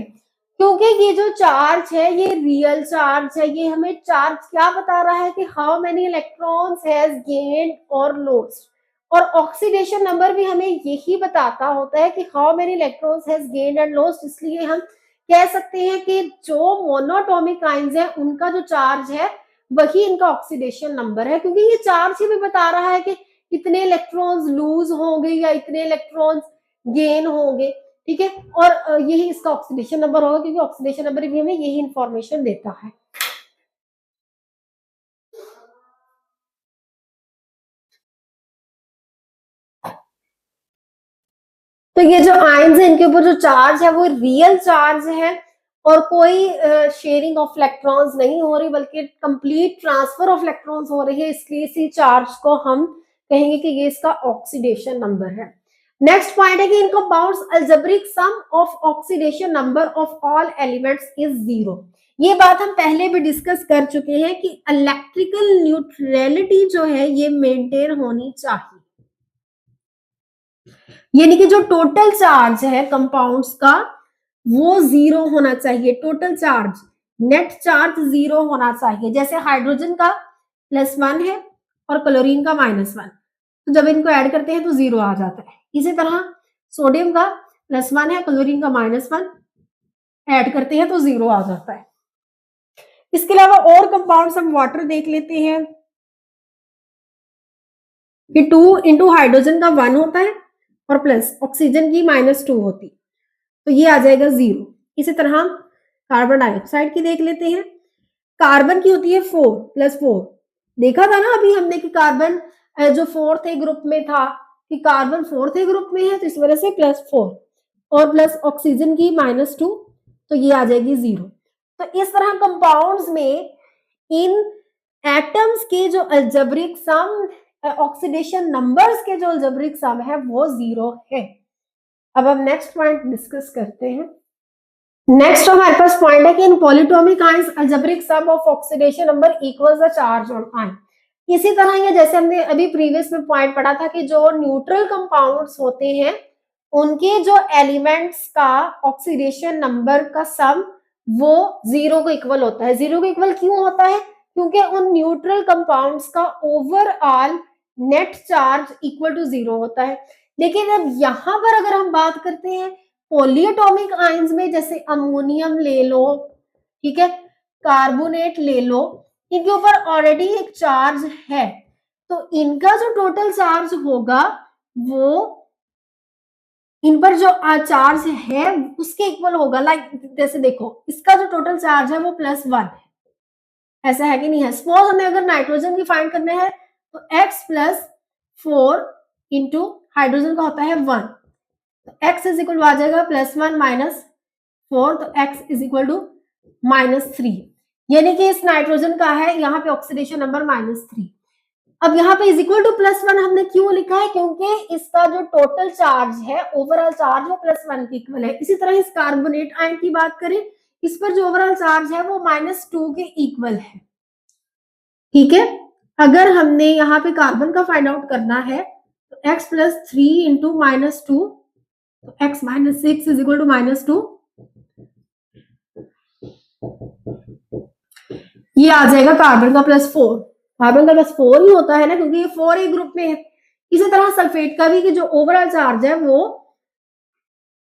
A: क्योंकि ये जो चार्ज है ये रियल चार्ज है, ये हमें चार्ज क्या बता रहा है कि how many electrons has gained और लॉस्ट, और ऑक्सीडेशन नंबर भी हमें यही बताता होता है कि how many electrons has gained and lost. इसलिए हम कह सकते हैं कि जो मोनोटॉमिक आयंस है उनका जो चार्ज है वही इनका ऑक्सीडेशन नंबर है, क्योंकि ये चार्ज ही भी बता रहा है कि इतने इलेक्ट्रॉन्स लूज होंगे या इतने इलेक्ट्रॉन्स गेन होंगे, ठीक है। और यही इसका ऑक्सीडेशन नंबर होगा, क्योंकि ऑक्सीडेशन नंबर भी हमें यही इंफॉर्मेशन देता है। तो ये जो आयंस है इनके ऊपर जो चार्ज है वो रियल चार्ज है और कोई शेयरिंग ऑफ इलेक्ट्रॉन्स नहीं हो रही, बल्कि कंप्लीट ट्रांसफर ऑफ इलेक्ट्रॉन्स हो रही है, इसलिए इसी चार्ज को हम कहेंगे कि ये इसका ऑक्सीडेशन नंबर है। नेक्स्ट पॉइंट है कि in compounds algebraic sum of oxidation number of all elements is 0। ये बात हम पहले भी डिस्कस कर चुके हैं कि इलेक्ट्रिकल न्यूट्रलिटी जो है ये मेंटेन होनी चाहिए, यानी कि जो टोटल चार्ज है कंपाउंड्स का वो 0 होना चाहिए। टोटल चार्ज, नेट चार्ज 0 होना चाहिए। जैसे हाइड्रोजन का +1 है और क्लोरीन का -1, तो जब इनको ऐड करते हैं तो 0 आ जाता है। इसी तरह सोडियम का +1 है, क्लोरीन का -1, ऐड करते हैं तो 0 आ जाता है। इसके अलावा और कंपाउंड्स हम वाटर देख लेते हैं कि 2 इंटू हाइड्रोजन का 1 होता है और प्लस ऑक्सीजन की -2 होती, तो ये आ जाएगा 0। इसी तरह हम कार्बन डाइऑक्साइड की देख लेते हैं। कार्बन की होती है 4 +4। देखा था ना अभी हमने कि कार्बन जो 4th ग्रुप में था कि कार्बन 4th ग्रुप में है, तो इस वजह से +4 और प्लस ऑक्सीजन की -2, तो ये आ जाएगी 0। तो इस तरह कंपाउंड्स में इन एटम्स के जो अलजेब्रिक सम, ऑक्सीडेशन नंबर्स के जो अलजेब्रिक सम है वो 0 है। अब हम नेक्स्ट पॉइंट डिस्कस करते हैं। नेक्स्ट हमारे पास पॉइंट है कि in polyatomic ions algebraic sum of oxidation number equals the charge on ion. इसी तरह ये जैसे हमने अभी प्रीवियस में पॉइंट पढ़ा था कि जो न्यूट्रल कंपाउंड्स होते हैं उनके जो एलिमेंट्स का ऑक्सीडेशन नंबर का सम वो 0 को इक्वल होता है। 0 को इक्वल क्यों होता है? क्योंकि उन न्यूट्रल कंपाउंड्स का overall net charge equal to 0 होता है। लेकिन अब यहाँ पर अगर हम बात करते हैं पॉलीएटॉमिक आयंस में, जैसे अमोनियम ले लो, ठीक है, कार्बोनेट ले लो, इनके ऊपर ऑलरेडी एक चार्ज है, तो इनका जो टोटल चार्ज होगा वो इन पर जो चार्ज है उसके इक्वल होगा। लाइक जैसे देखो इसका जो टोटल चार्ज है वो +1 है, ऐसा है कि नहीं है। सपोज हमें अगर नाइट्रोजन की फाइंड करना है तो x +4 इंटू हाइड्रोजन का होता है 1, तो x इज इक्वल आ जाएगा +1 -4, तो x इज इक्वल टू -3, यानी कि इस नाइट्रोजन का है यहाँ पे ऑक्सीडेशन नंबर -3। अब यहाँ पे इज इक्वल टू +1 हमने क्यों लिखा है? क्योंकि इसका जो टोटल चार्ज है, ओवरऑल चार्ज वो +1 के इक्वल है। इसी तरह इस कार्बोनेट आयन की बात करें, इस पर जो ओवरऑल चार्ज है वो -2 के इक्वल है, ठीक है। अगर हमने यहाँ पे कार्बन का फाइंड आउट करना है तो x +3 इंटू -2, तो x -6 इज इक्वल टू -2, ये आ जाएगा कार्बन का +4। कार्बन का +4 ही होता है ना, क्योंकि ये 4 ग्रुप में है। इसी तरह सल्फेट का भी कि जो ओवरऑल चार्ज है वो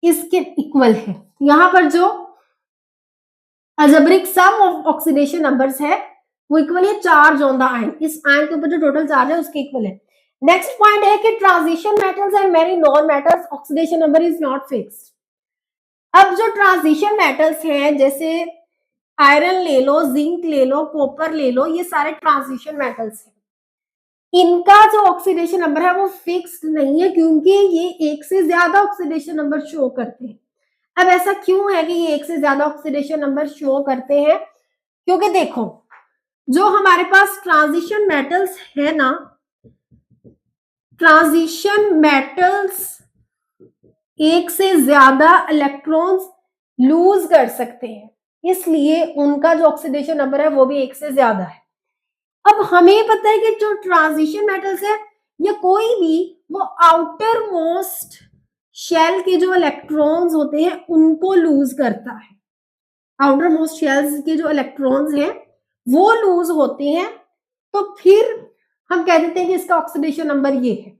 A: इसके इक्वल है। यहाँ पर जो algebraic sum of oxidation numbers है वो इक्वल है चार्ज ऑन द आयन। इस आयन के ऊपर जो टोटल चार्ज है उसके इक्वल है। नेक्स्ट पॉइंट है कि transition metals and many non metals oxidation number is not fixed. अब जो ट्रांजिशन मेटल्स हैं जैसे आयरन ले लो, जिंक ले लो, कॉपर ले लो, ये सारे ट्रांजिशन मेटल्स हैं। इनका जो ऑक्सीडेशन नंबर है वो फिक्स्ड नहीं है, क्योंकि ये एक से ज्यादा ऑक्सीडेशन नंबर शो करते हैं। अब ऐसा क्यों है कि ये एक से ज्यादा ऑक्सीडेशन नंबर शो करते हैं? क्योंकि देखो जो हमारे पास ट्रांजिशन मेटल्स है ना, ट्रांजिशन मेटल्स एक से ज्यादा इलेक्ट्रॉन्स लूज कर सकते हैं, इसलिए उनका जो ऑक्सीडेशन नंबर है वो भी एक से ज्यादा है। अब हमें पता है कि जो ट्रांजिशन मेटल्स है या कोई भी, वो आउटर मोस्ट शेल के जो इलेक्ट्रॉन्स होते हैं उनको लूज करता है। आउटर मोस्ट शेल्स के जो इलेक्ट्रॉन्स हैं वो लूज होते हैं, तो फिर हम कह देते हैं कि इसका ऑक्सीडेशन नंबर ये है।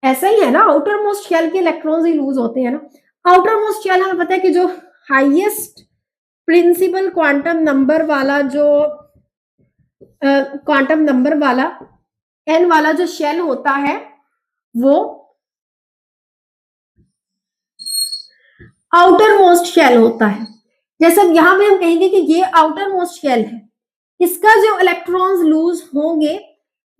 A: ऐसा ही है ना, आउटर मोस्ट शेल के इलेक्ट्रॉन्स ही लूज होते हैं ना। आउटर मोस्ट शेल हमें पता है कि जो हाईएस्ट प्रिंसिपल क्वांटम नंबर वाला जो क्वांटम नंबर वाला n वाला जो शेल होता है वो आउटर मोस्ट शेल होता है। जैसे यहां पे हम कहेंगे कि ये आउटर मोस्ट शेल है, इसका जो इलेक्ट्रॉन्स लूज होंगे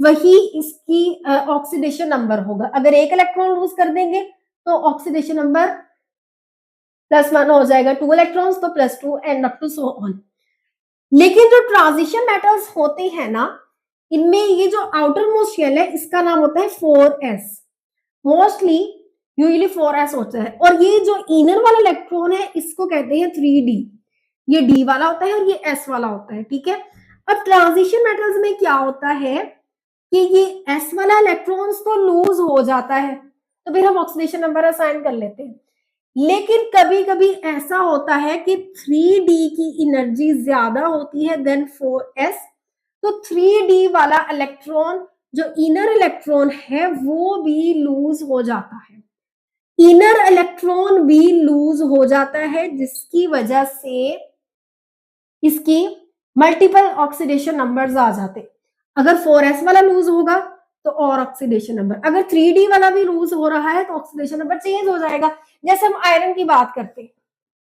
A: वही इसकी ऑक्सीडेशन नंबर होगा। अगर एक इलेक्ट्रॉन लूज कर देंगे तो ऑक्सीडेशन नंबर +1 हो जाएगा, 2 इलेक्ट्रॉन्स तो +2 and up to so on. लेकिन जो ट्रांजिशन मेटल्स होते हैं ना, इनमें ये जो आउटर मोस्ट शेल है इसका नाम होता है 4s, मोस्टली यूजुअली 4s होता है। और ये जो इनर वाला इलेक्ट्रॉन है इसको कहते हैं 3d, ये d वाला होता है और ये s वाला होता है, ठीक है। अब ट्रांजिशन मेटल्स में क्या होता है कि ये s वाला इलेक्ट्रॉन्स तो लूज हो जाता है, तो फिर हम ऑक्सीडेशन नंबर असाइन कर लेते हैं। लेकिन कभी कभी ऐसा होता है कि 3d की एनर्जी ज्यादा होती है देन 4s, तो 3d वाला इलेक्ट्रॉन जो इनर इलेक्ट्रॉन है वो भी लूज हो जाता है, इनर इलेक्ट्रॉन भी लूज हो जाता है, जिसकी वजह से इसकी मल्टीपल ऑक्सीडेशन नंबर्स आ जाते। अगर 4s वाला लूज होगा तो और ऑक्सीडेशन नंबर, अगर 3d वाला भी लूज हो रहा है तो ऑक्सीडेशन नंबर चेंज हो जाएगा। जैसे हम आयरन की बात करते हैं,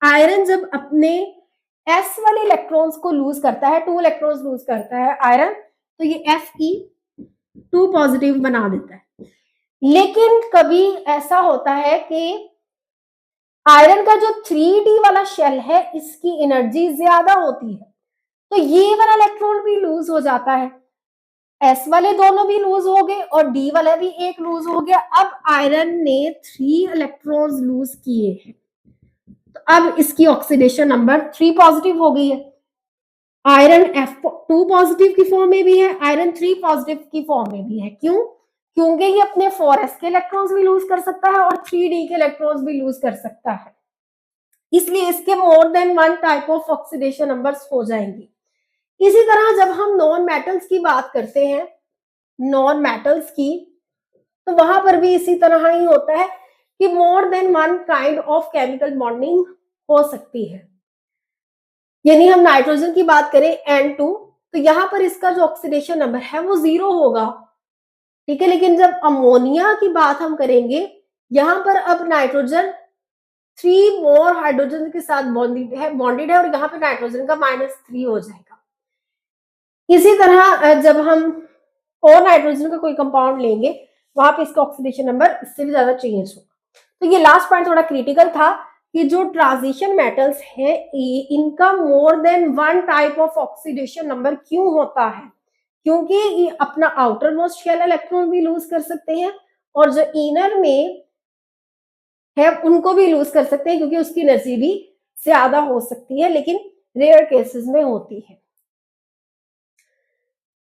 A: आयरन जब अपने s वाले इलेक्ट्रॉन्स को लूज करता है, 2 इलेक्ट्रॉन्स लूज करता है आयरन, तो ये Fe2 पॉजिटिव बना देता है। लेकिन कभी ऐसा होता है कि आयरन का जो 3d वाला शेल है इसकी एनर्जी ज्यादा होती है, तो ये वाला इलेक्ट्रॉन भी लूज हो जाता है, s वाले दोनों भी लूज हो गए और d वाला भी एक लूज हो गया। अब आयरन ने 3 इलेक्ट्रॉन्स लूज किए हैं, तो अब इसकी ऑक्सीडेशन नंबर 3 पॉजिटिव हो गई है। आयरन F2 पॉजिटिव की फॉर्म में भी है, आयरन 3 पॉजिटिव की फॉर्म में भी है। क्यों? क्योंकि ये अपने 4s के इलेक्ट्रॉन्स भी लूज कर सकता है और 3d के इलेक्ट्रॉन्स भी लूज कर सकता है, इसलिए इसके more than 1 type of oxidation numbers हो जाएंगे। इसी तरह जब हम नॉन मेटल्स की बात करते हैं, नॉन मेटल्स की, तो वहां पर भी इसी तरह ही होता है कि more than 1 kind of chemical bonding हो सकती है। यानी हम नाइट्रोजन की बात करें N2, तो यहां पर इसका जो ऑक्सीडेशन नंबर है वो 0 होगा, ठीक है। लेकिन जब अमोनिया की बात हम करेंगे, यहां पर अब नाइट्रोजन 3 मोर हाइड्रोजन के साथ बॉन्डेड है और यहाँ पे नाइट्रोजन का -3 हो जाएगा। इसी तरह जब हम और नाइट्रोजन का कोई कंपाउंड लेंगे, वहां पे इसका ऑक्सीडेशन नंबर इससे भी ज्यादा चेंज होगा। तो ये लास्ट पॉइंट थोड़ा क्रिटिकल था कि जो ट्रांजिशन मेटल्स है इनका more than 1 type of oxidation number क्यों होता है, क्योंकि ये अपना आउटर मोस्ट शेल इलेक्ट्रॉन भी लूज कर सकते हैं और जो इनर में है उनको भी लूज कर सकते हैं, क्योंकि उसकी एनर्जी भी ज्यादा हो सकती है, लेकिन रेयर केसेस में होती है।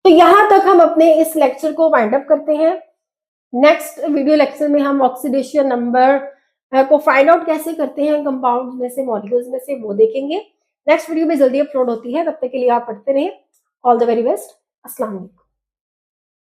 A: तो यहां तक हम अपने इस लेक्चर को वाइंड अप करते हैं। नेक्स्ट वीडियो लेक्चर में हम ऑक्सीडेशन नंबर को फाइंड आउट कैसे करते हैं कंपाउंड में से, मॉलिक्यूल्स में से, वो देखेंगे। नेक्स्ट वीडियो में जल्दी अपलोड होती है, तब तक के लिए आप पढ़ते रहिए। All the very best. अस्सलाम वालेकुम।